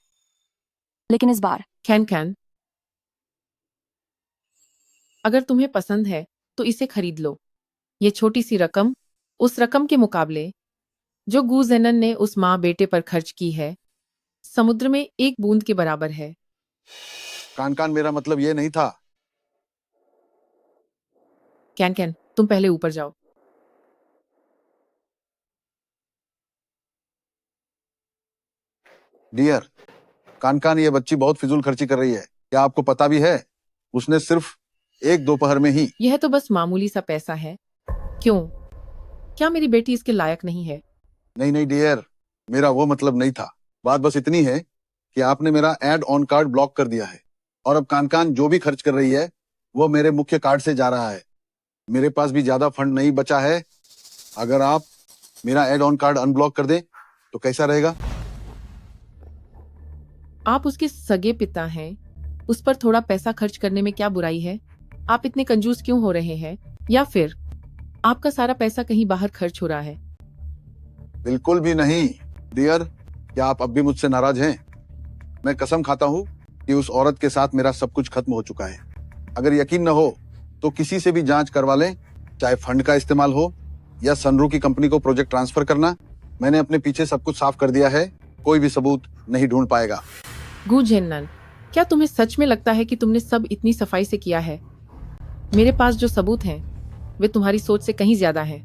लेकिन इस बार कैन, अगर तुम्हें पसंद है तो इसे खरीद लो। ये छोटी सी रकम उस रकम के मुकाबले जो गू जेनन ने उस माँ बेटे पर खर्च की है, समुद्र में एक बूंद के बराबर है। कान, मेरा मतलब ये नहीं था। कैन, तुम पहले ऊपर जाओ। डियर कान, ये बच्ची बहुत फिजूल खर्ची कर रही है। क्या आपको पता भी है, उसने सिर्फ एक दोपहर में ही। यह तो बस मामूली सा पैसा है। क्यों? क्या मेरी बेटी इसके लायक नहीं है? नहीं डियर, मेरा वो मतलब नहीं था। बात बस इतनी है कि आपने मेरा ऐड ऑन कार्ड ब्लॉक कर दिया है, और अब कान जो भी खर्च कर रही है वो मेरे मुख्य कार्ड से जा रहा है। मेरे पास भी ज्यादा फंड नहीं बचा है। अगर आप मेरा ऐड ऑन कार्ड अनब्लॉक कर दें तो कैसा रहेगा? आप उसके सगे पिता हैं, उस पर थोड़ा पैसा खर्च करने में क्या बुराई है? आप इतने कंजूस क्यों हो रहे हैं? या फिर आपका सारा पैसा कहीं बाहर खर्च हो रहा है? बिल्कुल भी नहीं डियर। क्या आप अब भी मुझसे नाराज हैं? मैं कसम खाता हूँ कि उस औरत के साथ मेरा सब कुछ खत्म हो चुका है। अगर यकीन न हो तो किसी से भी जांच करवा लें चाहे फंड का इस्तेमाल हो या सनरू की कंपनी को प्रोजेक्ट ट्रांसफर करना, मैंने अपने पीछे सब कुछ साफ कर दिया है। कोई भी सबूत नहीं ढूंढ पाएगा। गु जेनन, क्या तुम्हें सच में लगता है कि तुमने सब इतनी सफाई से किया है? मेरे पास जो सबूत हैं वे तुम्हारी सोच से कहीं ज्यादा हैं।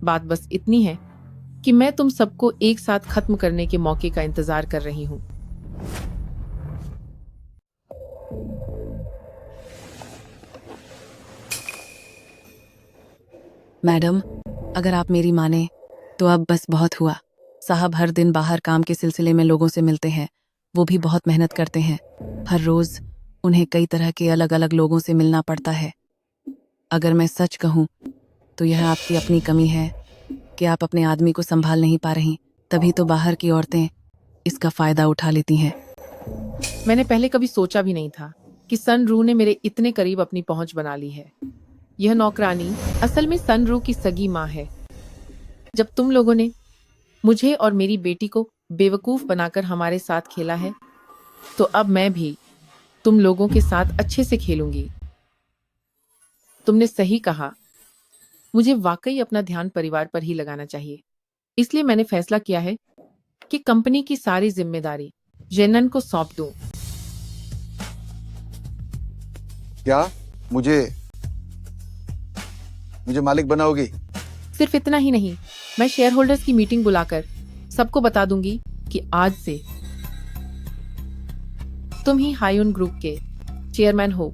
बात बस इतनी है कि मैं तुम सबको एक साथ खत्म करने के मौके का इंतजार कर रही हूँ। मैडम, अगर आप मेरी माने तो अब बस बहुत हुआ। साहब हर दिन बाहर काम के सिलसिले में लोगों से मिलते हैं, वो भी बहुत मेहनत करते हैं। हर रोज उन्हें कई तरह के अलग अलग लोगों से मिलना पड़ता है। अगर मैं सच कहूँ तो यह आपकी अपनी कमी है कि आप अपने आदमी को संभाल नहीं पा रही, तभी तो बाहर की औरतें इसका फायदा उठा लेती हैं। मैंने पहले कभी सोचा भी नहीं था कि सनरू ने मेरे इतने करीब अपनी पहुंच बना ली है। यह नौकरानी असल में सनरू की सगी माँ है। जब तुम लोगों ने मुझे और मेरी बेटी को बेवकूफ बनाकर हमारे साथ खेला है, तो अब मैं भी तुम लोगों के साथ अच्छे से खेलूंगी। तुमने सही कहा, मुझे वाकई अपना ध्यान परिवार पर ही लगाना चाहिए। इसलिए मैंने फैसला किया है कि कंपनी की सारी जिम्मेदारी जेनन को सौंप दूं। क्या मुझे मालिक बनाओगी? सिर्फ इतना ही नहीं, मैं शेयर होल्डर्स की मीटिंग बुलाकर सबको बता दूंगी कि आज से तुम ही हायून ग्रुप के चेयरमैन हो।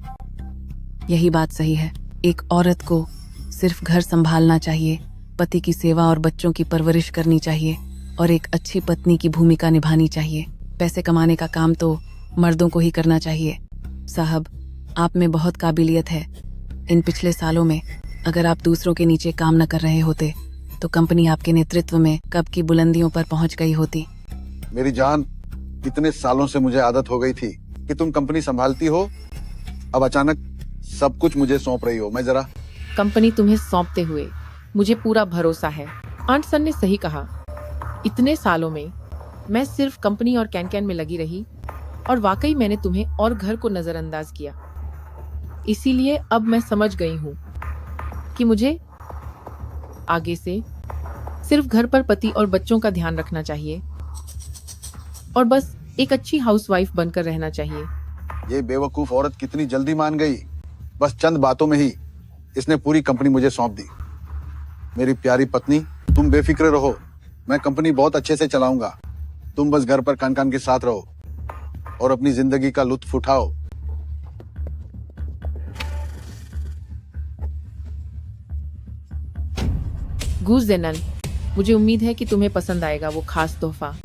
यही बात सही है। एक औरत को सिर्फ घर संभालना चाहिए, पति की सेवा और बच्चों की परवरिश करनी चाहिए और एक अच्छी पत्नी की भूमिका निभानी चाहिए। पैसे कमाने का काम तो मर्दों को ही करना चाहिए। साहब, आप में बहुत काबिलियत है। इन पिछले सालों में अगर आप दूसरों के नीचे काम न कर रहे होते तो कंपनी आपके नेतृत्व में कब की बुलंदियों पर पहुंच गई होती। मेरी जान, इतने सालों से मुझे आदत हो गई थी कि तुम कंपनी संभालती हो, अब अचानक सब कुछ मुझे सौंप रही हो। मैं जरा कंपनी तुम्हें सौंपते हुए मुझे पूरा भरोसा है। आंटसन ने सही कहा, इतने सालों में मैं सिर्फ कंपनी और कैन में लगी रही और वाकई मैंने तुम्हें और घर को नजरअंदाज किया। इसीलिए अब मैं समझ गई हूँ कि मुझे आगे से सिर्फ घर पर पति और बच्चों का ध्यान रखना चाहिए और बस एक अच्छी हाउसवाइफ बनकर रहना चाहिए। ये बेवकूफ औरत कितनी जल्दी मान गई। बस चंद बातों में ही इसने पूरी कंपनी मुझे सौंप दी। मेरी प्यारी पत्नी, तुम बेफिक्र रहो, मैं कंपनी बहुत अच्छे से चलाऊंगा। तुम बस घर पर कान के साथ रहो और अपनी जिंदगी का लुत्फ उठाओ। गू जेनन, मुझे उम्मीद है कि तुम्हें पसंद आएगा वो खास तोहफा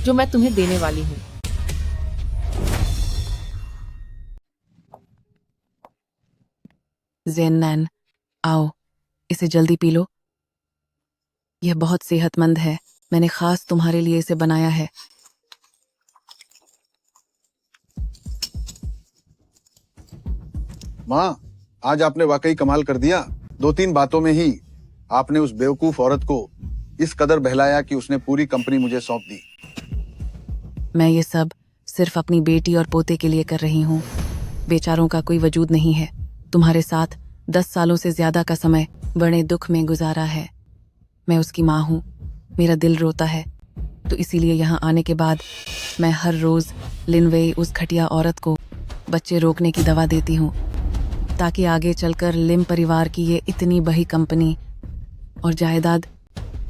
जो मैं तुम्हें देने वाली हूँ। जेनन, आओ, इसे जल्दी पी लो। यह बहुत सेहतमंद है। मैंने खास तुम्हारे लिए इसे बनाया है। माँ, आज आपने वाकई कमाल कर दिया। 2-3 बातों में ही आपने उस बेवकूफ औरत को इस कदर बहलाया कि उसने पूरी कंपनी मुझे सौंप दी। मैं ये सब सिर्फ अपनी बेटी और पोते के लिए कर रही हूँ। बेचारों का कोई वजूद नहीं है। तुम्हारे साथ 10 सालों से ज्यादा का समय बड़े दुख में गुजारा है। मैं उसकी माँ हूँ, मेरा दिल रोता है। तो इसीलिए यहाँ आने के बाद मैं हर रोज लिनवेई उस घटिया औरत को बच्चे रोकने की दवा देती हूँ, ताकि आगे चलकर लिम परिवार की ये इतनी बड़ी कंपनी और जायदाद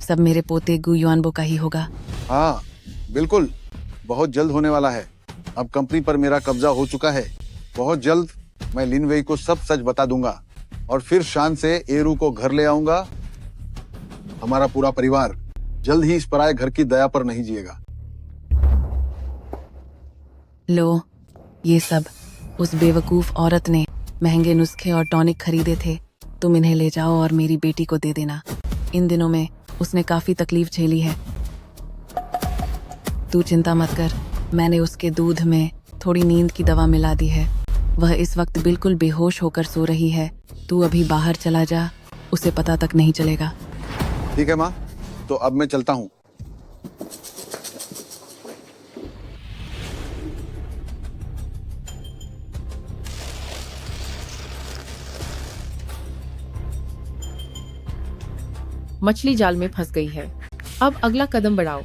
सब मेरे पोते गु युआनबो का ही होगा। हाँ बिल्कुल, बहुत जल्द होने वाला है। अब कंपनी पर मेरा कब्जा हो चुका है। बहुत जल्द मैं लिनवेई को सब सच बता दूंगा और फिर शान से एरू को घर ले आऊंगा। हमारा पूरा परिवार जल्द ही इस पराये घर की दया पर नहीं जिएगा। लो, ये सब उस बेवकूफ औरत ने महंगे नुस्खे और टॉनिक खरीदे थे। तुम इन्हें ले जाओ और मेरी बेटी को दे देना। इन दिनों में उसने काफी तकलीफ झेली है। तू चिंता मत कर, मैंने उसके दूध में थोड़ी नींद की दवा मिला दी है। वह इस वक्त बिल्कुल बेहोश होकर सो रही है। तू अभी बाहर चला जा, उसे पता तक नहीं चलेगा। ठीक है माँ, तो अब मैं चलता हूँ। मछली जाल में फंस गई है। अब अगला कदम बढ़ाओ।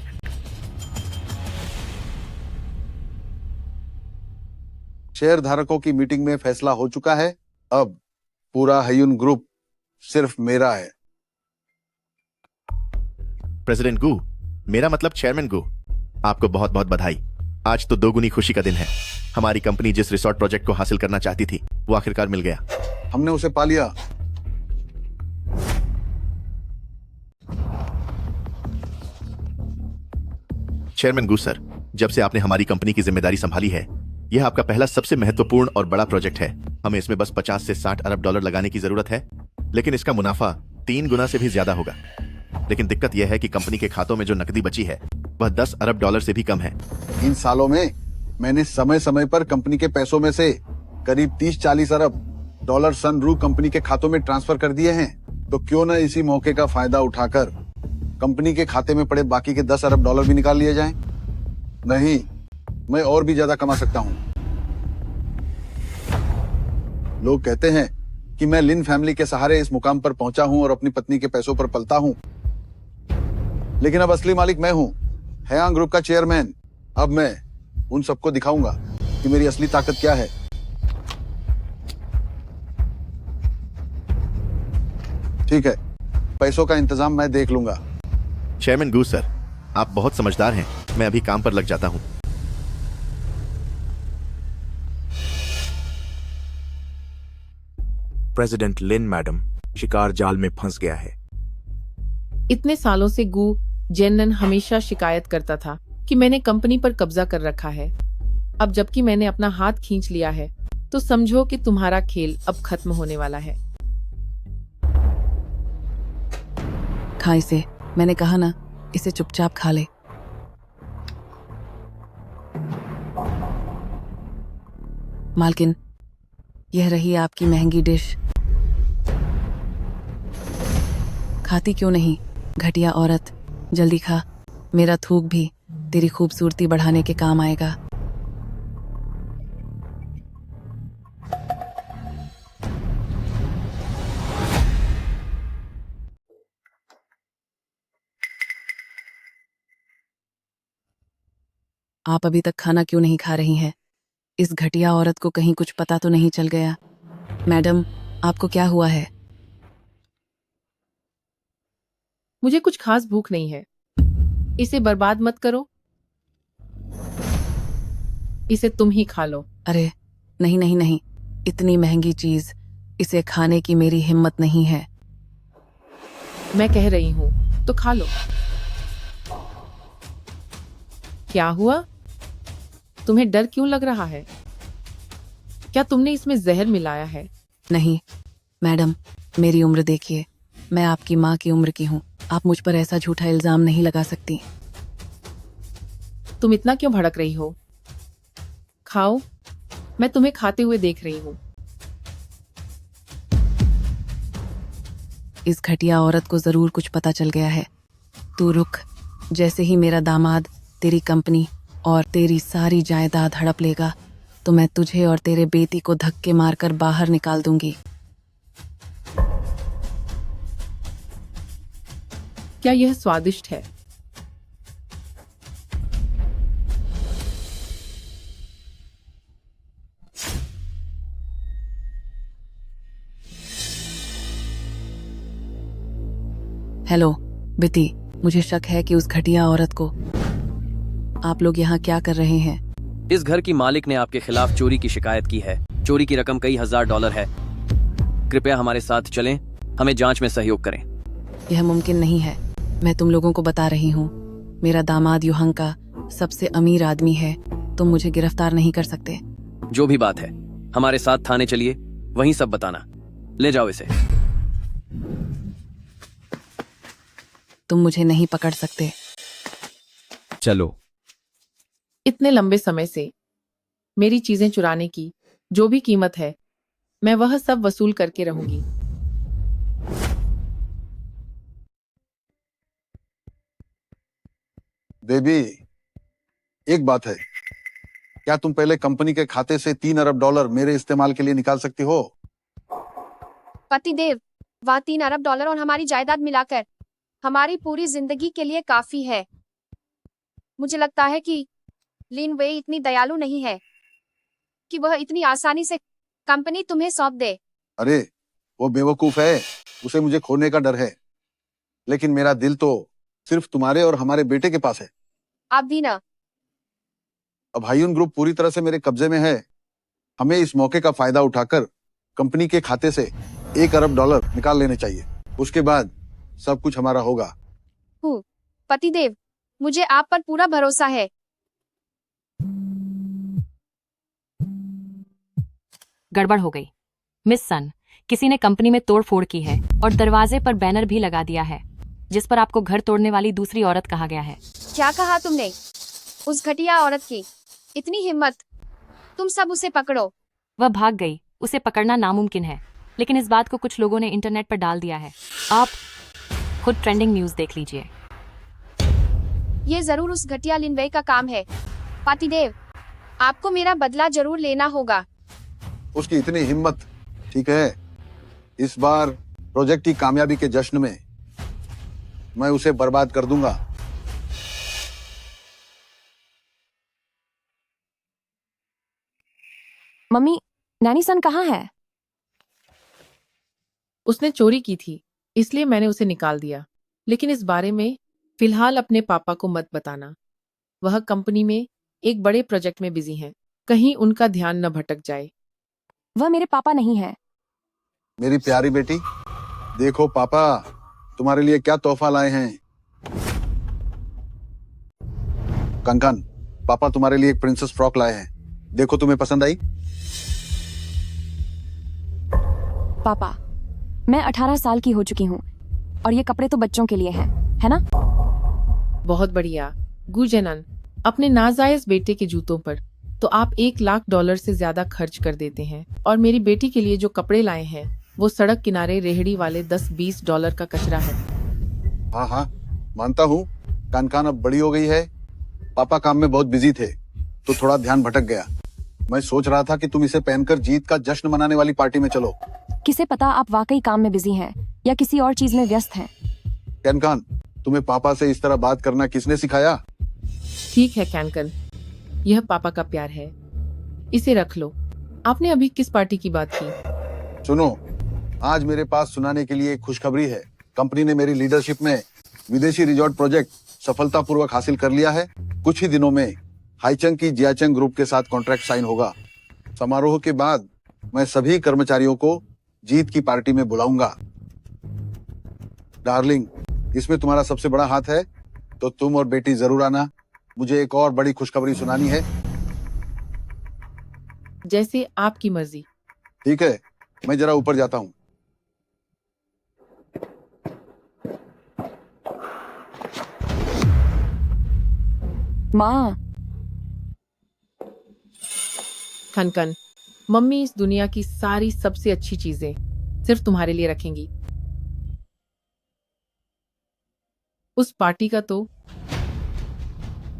शेयर धारकों की मीटिंग में फैसला हो चुका है। अब पूरा हयून ग्रुप सिर्फ मेरा है। प्रेसिडेंट गू, मेरा मतलब चेयरमैन गू, आपको बहुत बहुत बधाई। आज तो दोगुनी खुशी का दिन है। हमारी कंपनी जिस रिसोर्ट प्रोजेक्ट को हासिल करना चाहती थी वो आखिरकार मिल गया। हमने उसे पा लिया। चेयरमैन गू सर, जब से आपने हमारी कंपनी की जिम्मेदारी संभाली है, यह आपका पहला सबसे महत्वपूर्ण और बड़ा प्रोजेक्ट है। हमें इसमें बस 50 से 60 अरब डॉलर लगाने की जरूरत है, लेकिन इसका मुनाफा 3 गुना से भी ज्यादा होगा। लेकिन दिक्कत यह है कि कंपनी के खातों में जो नकदी बची है वह 10 अरब डॉलर से भी कम है। इन सालों में मैंने समय समय पर कंपनी के पैसों में से करीब 30-40 अरब डॉलर सनरू कंपनी के खातों में ट्रांसफर कर दिए हैं। तो क्यों न इसी मौके का फायदा उठाकर कंपनी के खाते में पड़े बाकी के 10 अरब डॉलर भी निकाल लिए जाएं? नहीं, मैं और भी ज्यादा कमा सकता हूं। लोग कहते हैं कि मैं लिन फैमिली के सहारे इस मुकाम पर पहुंचा हूं और अपनी पत्नी के पैसों पर पलता हूं, लेकिन अब असली मालिक मैं हूं, हयांग ग्रुप का चेयरमैन। अब मैं उन सबको दिखाऊंगा कि मेरी असली ताकत क्या है। ठीक है, पैसों का इंतजाम मैं देख लूंगा। चेयरमैन गू सर, आप बहुत समझदार हैं। मैं अभी काम पर लग जाता हूं। प्रेसिडेंट लिन मैडम शिकार जाल में फंस गया है। इतने सालों से गू जेनन हमेशा शिकायत करता था कि मैंने कंपनी पर कब्जा कर रखा है। अब जबकि मैंने अपना हाथ खींच लिया है तो समझो कि तुम्हारा खेल अब खत्म होने वाला है। खा इसे, मैंने कहा ना, इसे चुपचाप खा ले। मालकिन, यह रही आपकी महंगी डिश। खाती क्यों नहीं, घटिया औरत? जल्दी खा, मेरा थूक भी तेरी खूबसूरती बढ़ाने के काम आएगा। आप अभी तक खाना क्यों नहीं खा रही हैं? इस घटिया औरत को कहीं कुछ पता तो नहीं चल गया? मैडम, आपको क्या हुआ है? मुझे कुछ खास भूख नहीं है। इसे बर्बाद मत करो, इसे तुम ही खा लो। अरे नहीं नहीं नहीं, इतनी महंगी चीज, इसे खाने की मेरी हिम्मत नहीं है। मैं कह रही हूं तो खा लो। क्या हुआ? तुम्हें डर क्यों लग रहा है? क्या तुमने इसमें जहर मिलाया है? नहीं मैडम, मेरी उम्र देखिए, मैं आपकी माँ की उम्र की हूँ। आप मुझ पर ऐसा झूठा इल्जाम नहीं लगा सकती। तुम इतना क्यों भड़क रही हो? खाओ, मैं तुम्हें खाते हुए देख रही हूँ। इस घटिया औरत को जरूर कुछ पता चल गया है। तू रुक, जैसे ही मेरा दामाद तेरी कंपनी और तेरी सारी जायदाद हड़प लेगा तो मैं तुझे और तेरे बेटी को धक्के मारकर बाहर निकाल दूंगी। क्या यह स्वादिष्ट है? हेलो बिती, मुझे शक है कि उस घटिया औरत को। आप लोग यहाँ क्या कर रहे हैं? इस घर की मालिक ने आपके खिलाफ चोरी की शिकायत की है। चोरी की रकम कई हजार डॉलर है। कृपया हमारे साथ चलें, हमें जांच में सहयोग करें। यह मुमकिन नहीं है। मैं तुम लोगों को बता रही हूँ, मेरा दामाद युहंग का सबसे अमीर आदमी है। तुम मुझे गिरफ्तार नहीं कर सकते। जो भी बात है, हमारे साथ थाने चलिए, वहीं सब बताना। ले जाओ इसे। तुम मुझे नहीं पकड़ सकते। चलो। इतने लंबे समय से मेरी चीजें चुराने की जो भी कीमत है, मैं वह सब वसूल करके रहूंगी। बेबी, एक बात है, क्या तुम पहले कंपनी के खाते से 3 अरब डॉलर मेरे इस्तेमाल के लिए निकाल सकती हो? पतिदेव, वह 3 अरब डॉलर और हमारी जायदाद मिलाकर हमारी पूरी जिंदगी के लिए काफी है। मुझे लगता है कि लिन वे इतनी दयालु नहीं है कि वह इतनी आसानी से कंपनी तुम्हें सौंप दे। अरे वो बेवकूफ है, उसे मुझे खोने का डर है। लेकिन मेरा दिल तो सिर्फ तुम्हारे और हमारे बेटे के पास है। आप भी ना। अब हायून ग्रुप पूरी तरह से मेरे कब्जे में है। हमें इस मौके का फायदा उठाकर कंपनी के खाते से $1 अरब निकाल लेने चाहिए। उसके बाद सब कुछ हमारा होगा। पतिदेव, मुझे आप पर पूरा भरोसा है। गड़बड़ हो गई मिस सन। किसी ने कंपनी में तोड़ फोड़ की है और दरवाजे पर बैनर भी लगा दिया है जिस पर आपको घर तोड़ने वाली दूसरी औरत कहा गया है। क्या कहा तुमने? उस घटिया औरत की इतनी हिम्मत! तुम सब उसे पकड़ो। वह भाग गई, उसे पकड़ना नामुमकिन है, लेकिन इस बात को कुछ लोगों ने इंटरनेट पर डाल दिया है। आप खुद ट्रेंडिंग न्यूज देख लीजिए। ये जरूर उस घटिया लिनवे का काम है। पतिदेव, आपको मेरा बदला जरूर लेना होगा। उसकी इतनी हिम्मत। ठीक है, इस बार प्रोजेक्ट की कामयाबी के जश्न में मैं उसे बर्बाद कर दूंगा। मम्मी, नैनी सन कहाँ है? उसने चोरी की थी, इसलिए मैंने उसे निकाल दिया। लेकिन इस बारे में फिलहाल अपने पापा को मत बताना। वह कंपनी में एक बड़े प्रोजेक्ट में बिजी हैं। कहीं उनका ध्यान न भटक जाए। वह मेरे पापा नहीं है। मेरी प्यारी बेटी, देखो पापा तुम्हारे लिए क्या तोहफा लाए हैं। कंकन, पापा तुम्हारे लिए एक प्रिंसेस फ्रॉक लाए हैं। देखो तुम्हें पसंद आई? पापा, मैं 18 साल की हो चुकी हूँ और ये कपड़े तो बच्चों के लिए हैं, है ना? बहुत बढ़िया। गुजेनन, अपने नाजायज बेटे के जूतों पर तो आप $1 लाख से ज्यादा खर्च कर देते हैं, और मेरी बेटी के लिए जो कपड़े लाए हैं वो सड़क किनारे रेहड़ी वाले $10-20 का कचरा है। हाँ हाँ, मानता हूँ कान अब बड़ी हो गई है। पापा काम में बहुत बिजी थे तो थोड़ा ध्यान भटक गया। मैं सोच रहा था कि तुम इसे पहनकर जीत का जश्न मनाने वाली पार्टी में चलो। किसे पता आप वाकई काम में बिजी हैं या किसी और चीज में व्यस्त हैं। कैनकान, तुम्हें पापा से इस तरह बात करना किसने सिखाया? ठीक है कैनकन, यह पापा का प्यार है, इसे रख लो। आपने अभी किस पार्टी की बात की? सुनो, आज मेरे पास सुनाने के लिए एक खुशखबरी है। कंपनी ने मेरी लीडरशिप में विदेशी रिजॉर्ट प्रोजेक्ट सफलतापूर्वक हासिल कर लिया है। कुछ ही दिनों में हाईचंग की जियाचंग ग्रुप के साथ कॉन्ट्रैक्ट साइन होगा। समारोह के बाद मैं सभी कर्मचारियों को जीत की पार्टी में बुलाऊंगा। डार्लिंग, इसमें तुम्हारा सबसे बड़ा हाथ है, तो तुम और बेटी जरूर आना। मुझे एक और बड़ी खुशखबरी सुनानी है। जैसे आपकी मर्जी। ठीक है, मैं जरा ऊपर जाता हूँ। माँ, खनकन, मम्मी इस दुनिया की सारी सबसे अच्छी चीजें सिर्फ तुम्हारे लिए रखेंगी। उस पार्टी का तो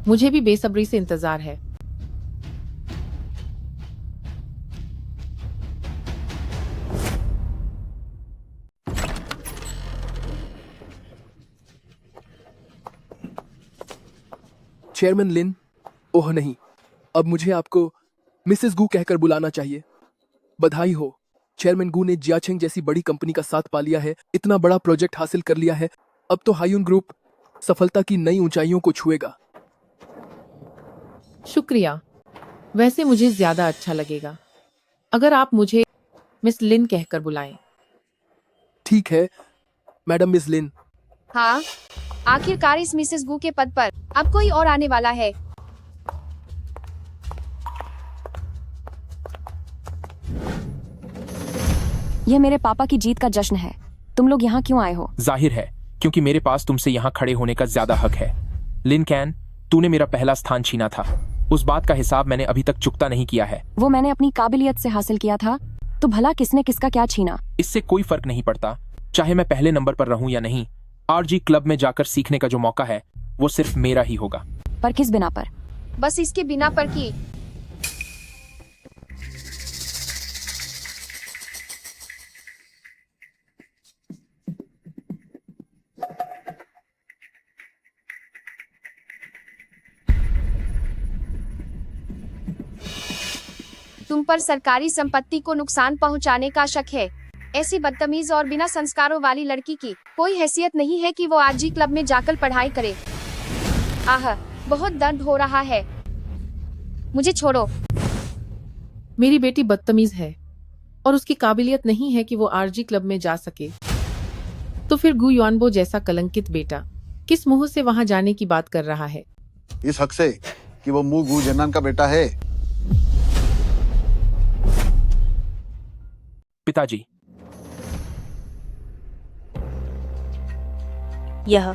मुझे भी बेसब्री से इंतजार है। चेयरमैन लिन, ओह नहीं, अब मुझे आपको मिसेस गू कहकर बुलाना चाहिए। बधाई हो, चेयरमैन गू ने जियाचेंग जैसी बड़ी कंपनी का साथ पा लिया है, इतना बड़ा प्रोजेक्ट हासिल कर लिया है। अब तो हायून ग्रुप सफलता की नई ऊंचाइयों को छुएगा। शुक्रिया। वैसे मुझे ज्यादा अच्छा लगेगा अगर आप मुझे मिस लिन कहकर बुलाएं। ठीक है मैडम मिस लिन। हाँ, आखिरकार इस मिसेस गू के पद पर अब कोई और आने वाला है। यह मेरे पापा की जीत का जश्न है। तुम लोग यहाँ क्यों आए हो? जाहिर है क्योंकि मेरे पास तुमसे यहाँ खड़े होने का ज्यादा हक है। लिन कैन, तूने मेरा पहला स्थान छीना था, उस बात का हिसाब मैंने अभी तक चुकता नहीं किया है। वो मैंने अपनी काबिलियत से हासिल किया था, तो भला किसने किसका क्या छीना? इससे कोई फर्क नहीं पड़ता, चाहे मैं पहले नंबर पर रहूं या नहीं। आरजी क्लब में जाकर सीखने का जो मौका है वो सिर्फ मेरा ही होगा। पर किस बिना पर? बस इसके बिना पर कि तुम पर सरकारी संपत्ति को नुकसान पहुंचाने का शक है। ऐसी बदतमीज और बिना संस्कारों वाली लड़की की कोई हैसियत नहीं है कि वो आरजी क्लब में जाकर पढ़ाई करे। आह, बहुत दर्द हो रहा है, मुझे छोड़ो। मेरी बेटी बदतमीज है और उसकी काबिलियत नहीं है कि वो आरजी क्लब में जा सके। तो फिर गु युआनबो जैसा कलंकित बेटा किस मुंह से वहां जाने की बात कर रहा है? इस हक से कि वो मु गु जेनान का बेटा है। पिताजी, यह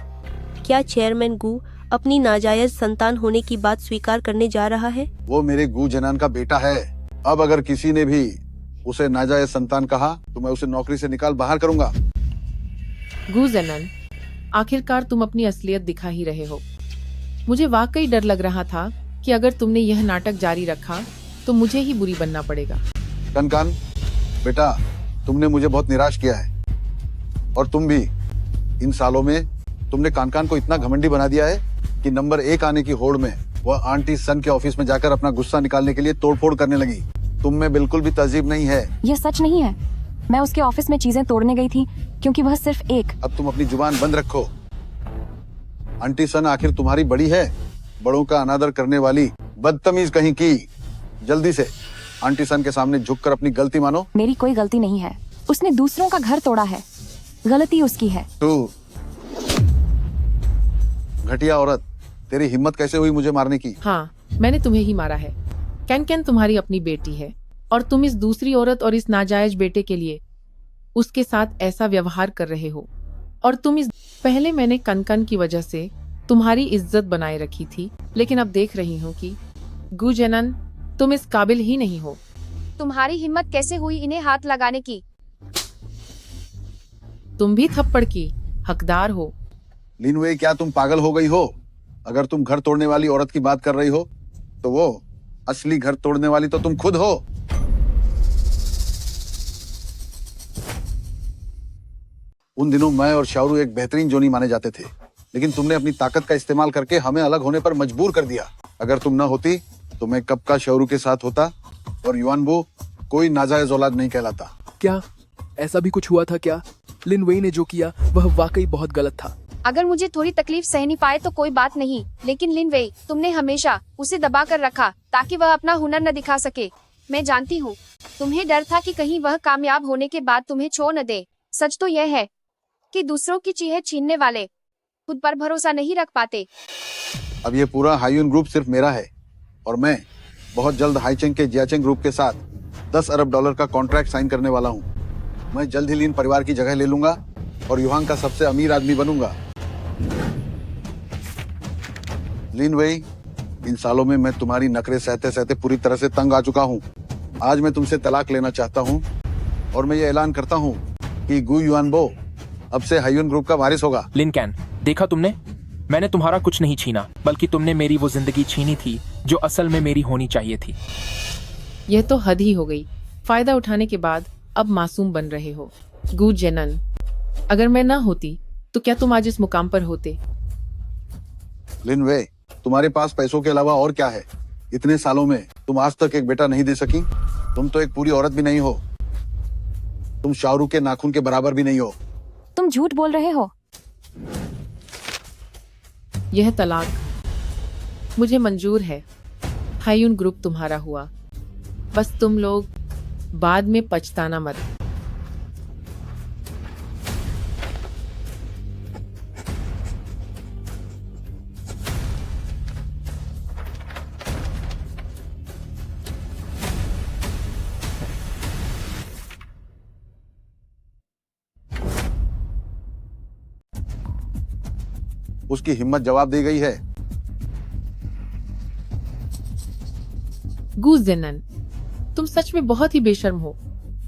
क्या चेयरमैन गु अपनी नाजायज संतान होने की बात स्वीकार करने जा रहा है? वो मेरे गु जेनान का बेटा है। अब अगर किसी ने भी उसे नाजायज संतान कहा तो मैं उसे नौकरी से निकाल बाहर करूंगा। गु जेनन, आखिरकार तुम अपनी असलियत दिखा ही रहे हो। मुझे वाकई डर लग रहा था कि अगर तुमने यह नाटक जारी रखा तो मुझे ही बुरी बनना पड़ेगा। कनकान बेटा, तुमने मुझे बहुत निराश किया है और तुम भी। इन सालों में तुमने कानकान को इतना घमंडी बना दिया है कि नंबर 1 आने की होड़ में वह आंटी सन के ऑफिस में जाकर अपना गुस्सा निकालने के लिए तोड़फोड़ करने लगी। तुम में बिल्कुल भी तहजीब नहीं है। यह सच नहीं है। मैं उसके ऑफिस में चीजें तोड़ने गई थी क्योंकि वह सिर्फ एक। अब तुम अपनी जुबान बंद रखो। आंटी सन आखिर तुम्हारी बड़ी है, बड़ों का अनादर करने वाली बदतमीज कहीं की। जल्दी से आंटी सन के सामने झुककर अपनी गलती मानो। मेरी कोई गलती नहीं है। उसने दूसरों का घर तोड़ा है, गलती उसकी है। तू घटिया औरत, तेरी हिम्मत कैसे हुई मुझे मारने की? हाँ, मैंने तुम्हें ही मारा है। कैन कैन तुम्हारी अपनी बेटी है और तुम इस दूसरी औरत और इस नाजायज बेटे के लिए उसके साथ ऐसा व्यवहार कर रहे हो। और तुम इस पहले मैंने कनकन की वजह से तुम्हारी इज्जत बनाए रखी थी, लेकिन अब देख रही हूँ कि गु जेनन, तुम इस काबिल ही नहीं हो। तुम्हारी हिम्मत कैसे हुई इन्हें हाथ लगाने की? तुम भी थप्पड़ की हकदार हो। लिनवे, क्या तुम पागल हो गई हो? अगर तुम घर तोड़ने वाली औरत की बात कर रही हो तो वो असली घर तोड़ने वाली तो तुम खुद हो। उन दिनों मैं और शाहरू एक बेहतरीन जोनी माने जाते थे, लेकिन तुमने अपनी ताकत का इस्तेमाल करके हमें अलग होने पर मजबूर कर दिया। अगर तुम न होती तो मैं कब का शाहरू के साथ होता और युआनबो कोई नाजायज औलाद नहीं कहलाता। क्या ऐसा भी कुछ हुआ था क्या? लिन वेई ने जो किया वह वाकई बहुत गलत था। अगर मुझे थोड़ी तकलीफ सहनी पाए तो कोई बात नहीं, लेकिन लिन वेई, तुमने हमेशा उसे दबा कर रखा ताकि वह अपना हुनर न दिखा सके। मैं जानती हूँ तुम्हें डर था कि कहीं वह कामयाब होने के बाद तुम्हें छोड़ न दे। सच तो यह है कि दूसरों की चीजें छीनने वाले खुद पर भरोसा नहीं रख पाते। अब ये पूरा हायून ग्रुप सिर्फ मेरा है और मैं बहुत जल्द हाईचेंग के जियाचेंग ग्रुप के साथ $10 अरब का कॉन्ट्रैक्ट साइन करने वाला हूँ। मैं जल्द ही लिन परिवार की जगह ले लूंगा और युहांग का सबसे अमीर आदमी बनूंगा। लिन वेई, इन सालों में मैं तुम्हारी नखरे सहते सहते पूरी तरह से तंग आ चुका हूँ। आज मैं तुमसे तलाक लेना चाहता हूँ और मैं ये ऐलान करता हूँ कि गु युआनबो अब से हायून ग्रुप का वारिस होगा। लिन कैन, देखा तुमने, मैंने तुम्हारा कुछ नहीं छीना, बल्कि तुमने मेरी वो जिंदगी छीनी थी जो असल में मेरी होनी चाहिए थी। यह तो हद ही हो गई। फायदा उठाने के बाद अब मासूम बन रहे हो। गु जेनन, अगर मैं ना होती तो क्या तुम आज इस मुकाम पर होते? लिन वे, तुम्हारे पास पैसों के अलावा और क्या है? इतने सालों में तुम आज तक एक बेटा नहीं दे सकी। तुम तो एक पूरी औरत भी नहीं हो। तुम शाहरुख के नाखून के बराबर भी नहीं हो। तुम झूठ बोल रहे हो। यह तलाक मुझे मंजूर है। हायून ग्रुप तुम्हारा हुआ। बस तुम लोग बाद में पछताना मत। उसकी हिम्मत जवाब दे गई है। गु जेनन, तुम सच में बहुत ही बेशर्म हो।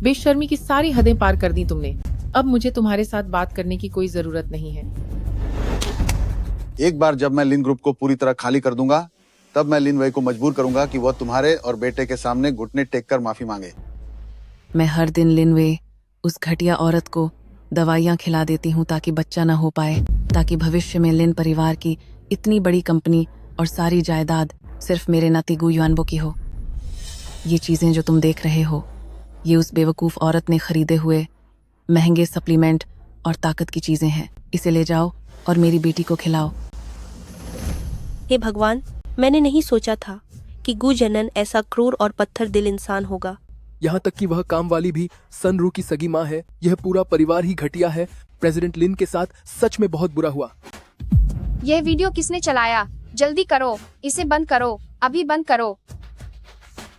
बेशर्मी की सारी हदें पार कर दी तुमने। अब मुझे तुम्हारे साथ बात करने की कोई जरूरत नहीं है। एक बार जब मैं लिन ग्रुप को पूरी तरह खाली कर दूंगा, तब मैं लिन वेई को मजबूर करूंगा कि वह तुम्हारे और बेटे के सामने घुटने टेक कर माफी मांगे। मैं हर दिन लिन वेई उस घटिया औरत को दवाइयाँ खिला देती हूँ ताकि बच्चा ना हो पाए, ताकि भविष्य में लिन परिवार की इतनी बड़ी कंपनी और सारी जायदाद सिर्फ मेरे नाती गु युआनबो की हो। ये चीजें जो तुम देख रहे हो, ये उस बेवकूफ औरत ने खरीदे हुए महंगे सप्लीमेंट और ताकत की चीजें हैं। इसे ले जाओ और मेरी बेटी को खिलाओ। हे भगवान, मैंने नहीं सोचा था कि गु जनन ऐसा क्रूर और पत्थर दिल इंसान होगा। यहाँ तक कि वह काम वाली भी सनरू की सगी माँ है। यह पूरा परिवार ही घटिया है। प्रेसिडेंट लिन के साथ सच में बहुत बुरा हुआ। यह वीडियो किसने चलाया? जल्दी करो, इसे बंद करो, अभी बंद करो।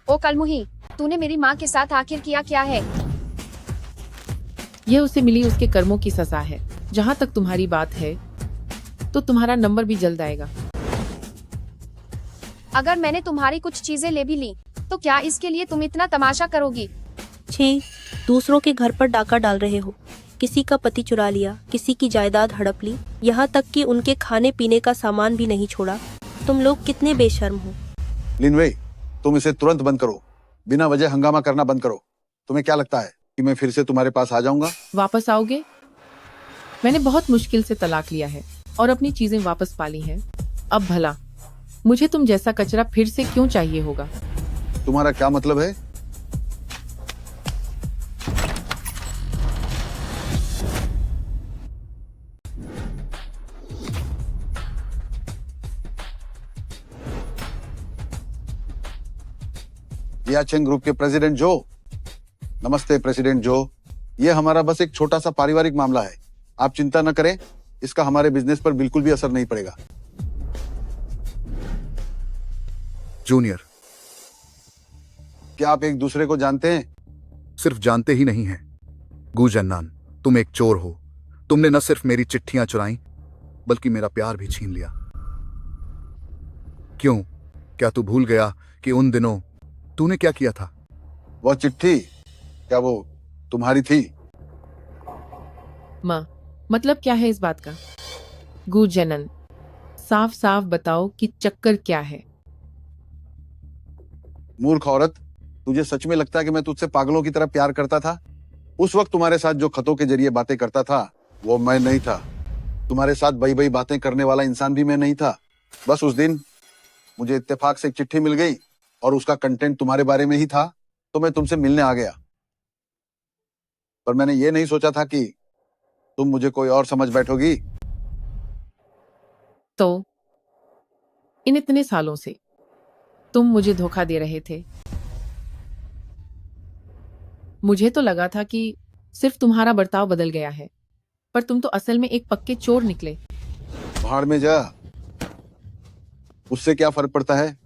ओ कलमुही, तूने मेरी माँ के साथ आखिर किया क्या है? यह उसे मिली उसके कर्मों की सजा है। जहाँ तक तुम्हारी बात है तो तुम्हारा नंबर भी जल्द आएगा। अगर मैंने तुम्हारी कुछ चीजें ले भी ली तो क्या इसके लिए तुम इतना तमाशा करोगी? छी, दूसरों के घर पर डाका डाल रहे हो। किसी का पति चुरा लिया, किसी की जायदाद हड़प ली, यहाँ तक कि उनके खाने पीने का सामान भी नहीं छोड़ा। तुम लोग कितने बेशर्म हो। लिनवे, तुम इसे तुरंत बंद करो। बिना वजह हंगामा करना बंद करो। तुम्हें क्या लगता है कि मैं फिर से तुम्हारे पास आ जाऊंगा? वापस आओगे? मैंने बहुत मुश्किल से तलाक लिया है और अपनी चीजें वापस पाली हैं। अब भला मुझे तुम जैसा कचरा फिर से क्यों चाहिए होगा? तुम्हारा क्या मतलब है? याचेंग ग्रुप के प्रेसिडेंट जो। नमस्ते प्रेसिडेंट जो। ये हमारा बस एक छोटा सा पारिवारिक मामला है। आप चिंता न करें, इसका हमारे बिजनेस पर बिल्कुल भी असर नहीं पड़ेगा। जूनियर, क्या आप एक दूसरे को जानते हैं? सिर्फ जानते ही नहीं हैं। गु जन्नान, तुम एक चोर हो। तुमने न सिर्फ मेरी चिट्ठियां चुराई बल्कि मेरा प्यार भी छीन लिया। क्यों? क्या तू भूल गया कि उन दिनों तूने क्या किया था? वो चिट्ठी, क्या वो तुम्हारी थी? माँ, मतलब क्या है इस बात का? गु जनन, साफ साफ बताओ कि चक्कर क्या है? मूर्ख औरत, तुझे सच में लगता है कि मैं तुझसे पागलों की तरह प्यार करता था? उस वक्त तुम्हारे साथ जो खतों के जरिए बातें करता था वो मैं नहीं था। तुम्हारे साथ बई बई बातें करने वाला इंसान भी मैं नहीं था। बस उस दिन मुझे इत्तेफाक से एक चिट्ठी मिल गई और उसका कंटेंट तुम्हारे बारे में ही था, तो मैं तुमसे मिलने आ गया। पर मैंने ये नहीं सोचा था कि तुम मुझे कोई और समझ बैठोगी। तो इन इतने सालों से तुम मुझे धोखा दे रहे थे। मुझे तो लगा था कि सिर्फ तुम्हारा बर्ताव बदल गया है, पर तुम तो असल में एक पक्के चोर निकले। भाड़ में जा। उससे क्या फर्क पड़ता है?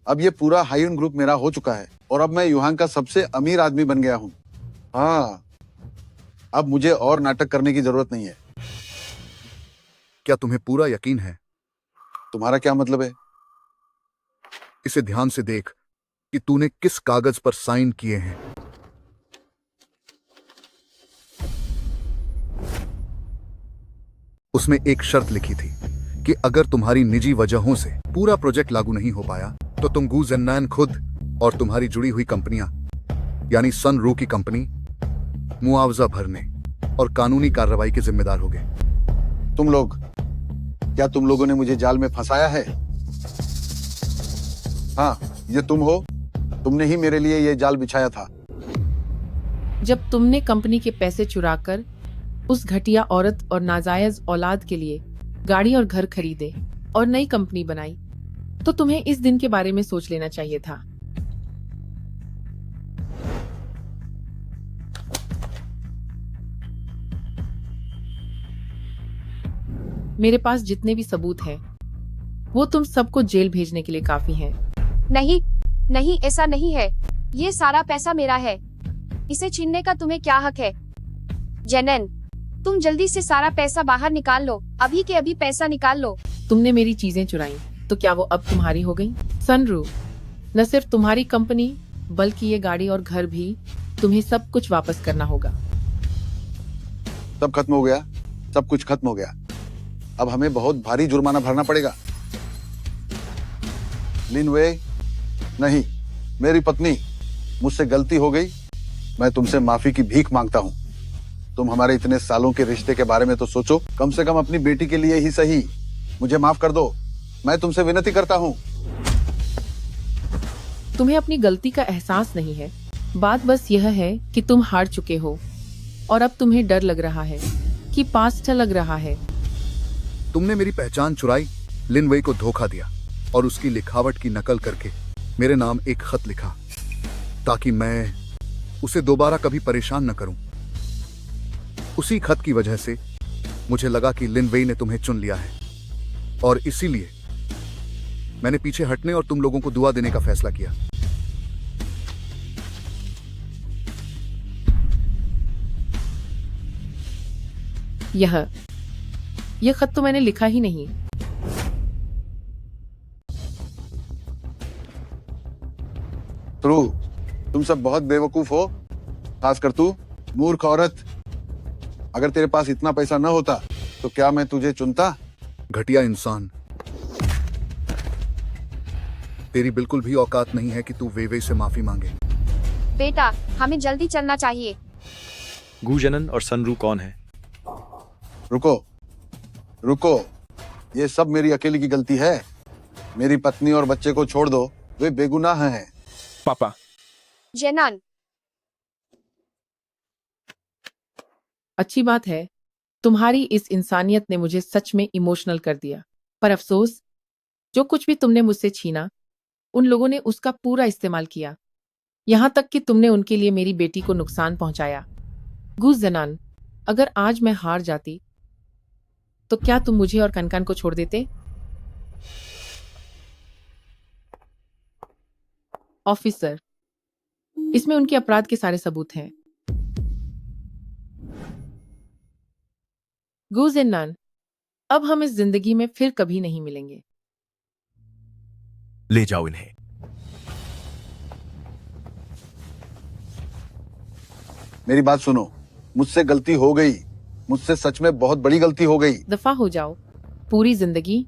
अब ये पूरा हायुन ग्रुप मेरा हो चुका है और अब मैं युहान का सबसे अमीर आदमी बन गया हूं। हाँ, अब मुझे और नाटक करने की जरूरत नहीं है। क्या तुम्हें पूरा यकीन है? तुम्हारा क्या मतलब है? इसे ध्यान से देख कि तूने किस कागज पर साइन किए हैं। उसमें एक शर्त लिखी थी कि अगर तुम्हारी निजी वजहों से पूरा प्रोजेक्ट लागू नहीं हो पाया तो तुम गु जन्नान खुद और तुम्हारी जुड़ी हुई कंपनियां यानी सन रू की कंपनी मुआवजा भरने और कानूनी कार्रवाई के जिम्मेदार होगे। तुम लोग, क्या तुम लोगों ने मुझे जाल में फंसाया है? हाँ, ये तुम हो। तुमने ही मेरे लिए ये जाल बिछाया था। जब तुमने कंपनी के पैसे चुराकर उस घटिया औरत और नाजायज औलाद के लिए गाड़ी और घर खरीदे और नई कंपनी बनाई, तो तुम्हें इस दिन के बारे में सोच लेना चाहिए था। मेरे पास जितने भी सबूत हैं, वो तुम सबको जेल भेजने के लिए काफी हैं। नहीं नहीं, ऐसा नहीं है। ये सारा पैसा मेरा है। इसे छीनने का तुम्हें क्या हक है? जेनन, तुम जल्दी से सारा पैसा बाहर निकाल लो। अभी के अभी पैसा निकाल लो। तुमने मेरी चीजें चुराई तो क्या वो अब तुम्हारी हो गई? सनरू, न सिर्फ तुम्हारी कंपनी बल्कि ये गाड़ी और घर भी तुम्हें सब कुछ वापस करना होगा। सब खत्म हो गया, सब कुछ खत्म हो गया। अब हमें बहुत भारी जुर्माना भरना पड़ेगा। लिनवे, नहीं, मेरी पत्नी, मुझसे गलती हो गई। मैं तुमसे माफी की भीख मांगता हूँ। तुम हमारे इतने सालों के रिश्ते के बारे में तो सोचो। कम से कम अपनी बेटी के लिए ही सही मुझे माफ कर दो। मैं तुमसे विनती करता हूँ। तुम्हें अपनी गलती का एहसास नहीं है। बात बस यह है कि तुम हार चुके हो और अब तुम्हें डर लग रहा है कि पास्ट लग रहा है। तुमने मेरी पहचान चुराई, लिन वेई को धोखा दिया और उसकी लिखावट की नकल करके मेरे नाम एक खत लिखा ताकि मैं उसे दोबारा कभी परेशान न करूं। उसी खत की वजह से मुझे लगा कि लिन वेई ने तुम्हें चुन लिया है और इसीलिए मैंने पीछे हटने और तुम लोगों को दुआ देने का फैसला किया। यह खत तो मैंने लिखा ही नहीं। ध्रुव, तुम सब बहुत बेवकूफ हो, खासकर तू मूर्ख औरत। अगर तेरे पास इतना पैसा न होता तो क्या मैं तुझे चुनता? घटिया इंसान, तेरी बिल्कुल भी औकात नहीं है कि तू वेवे से माफी मांगे। बेटा, हमें जल्दी चलना चाहिए। गू जनन और सनरू कौन है? रुको रुको, ये सब मेरी अकेली की गलती है। मेरी पत्नी और बच्चे को छोड़ दो, वे बेगुनाह हैं। पापा, जेनन, अच्छी बात है। तुम्हारी इस इंसानियत ने मुझे सच में इमोशनल कर दिया। पर अफसोस, जो कुछ भी तुमने मुझसे छीना, उन लोगों ने उसका पूरा इस्तेमाल किया। यहां तक कि तुमने उनके लिए मेरी बेटी को नुकसान पहुंचाया। गू ज़नान, अगर आज मैं हार जाती तो क्या तुम मुझे और कनकन को छोड़ देते? ऑफिसर, इसमें उनके अपराध के सारे सबूत हैं। गू ज़नान, अब हम इस जिंदगी में फिर कभी नहीं मिलेंगे। ले जाओ इन्हें। मेरी बात सुनो, मुझसे गलती हो गई, मुझसे सच में बहुत बड़ी गलती हो गई। दफा हो जाओ। पूरी जिंदगी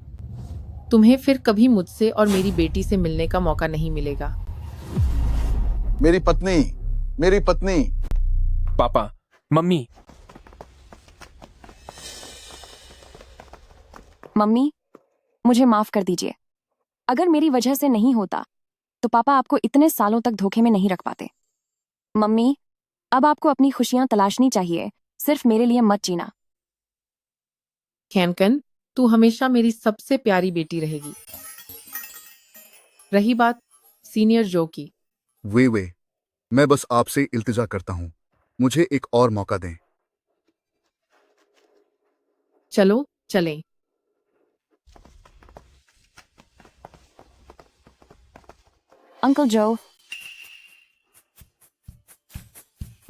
तुम्हें फिर कभी मुझसे और मेरी बेटी से मिलने का मौका नहीं मिलेगा। मेरी पत्नी, मेरी पत्नी। पापा, मम्मी। मम्मी, मुझे माफ कर दीजिए। अगर मेरी वजह से नहीं होता तो पापा आपको इतने सालों तक धोखे में नहीं रख पाते। मम्मी, अब आपको अपनी खुशियां तलाशनी चाहिए, सिर्फ मेरे लिए मत जीना। कैनकन, तू हमेशा मेरी सबसे प्यारी बेटी रहेगी। रही बात सीनियर जो की, वे मैं बस आपसे इल्तिजा करता हूं, मुझे एक और मौका दें। चलो चलें। अंकल जो,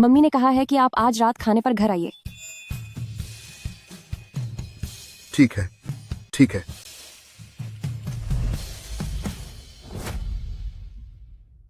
मम्मी ने कहा है कि आप आज रात खाने पर घर आइए। ठीक है, ठीक है।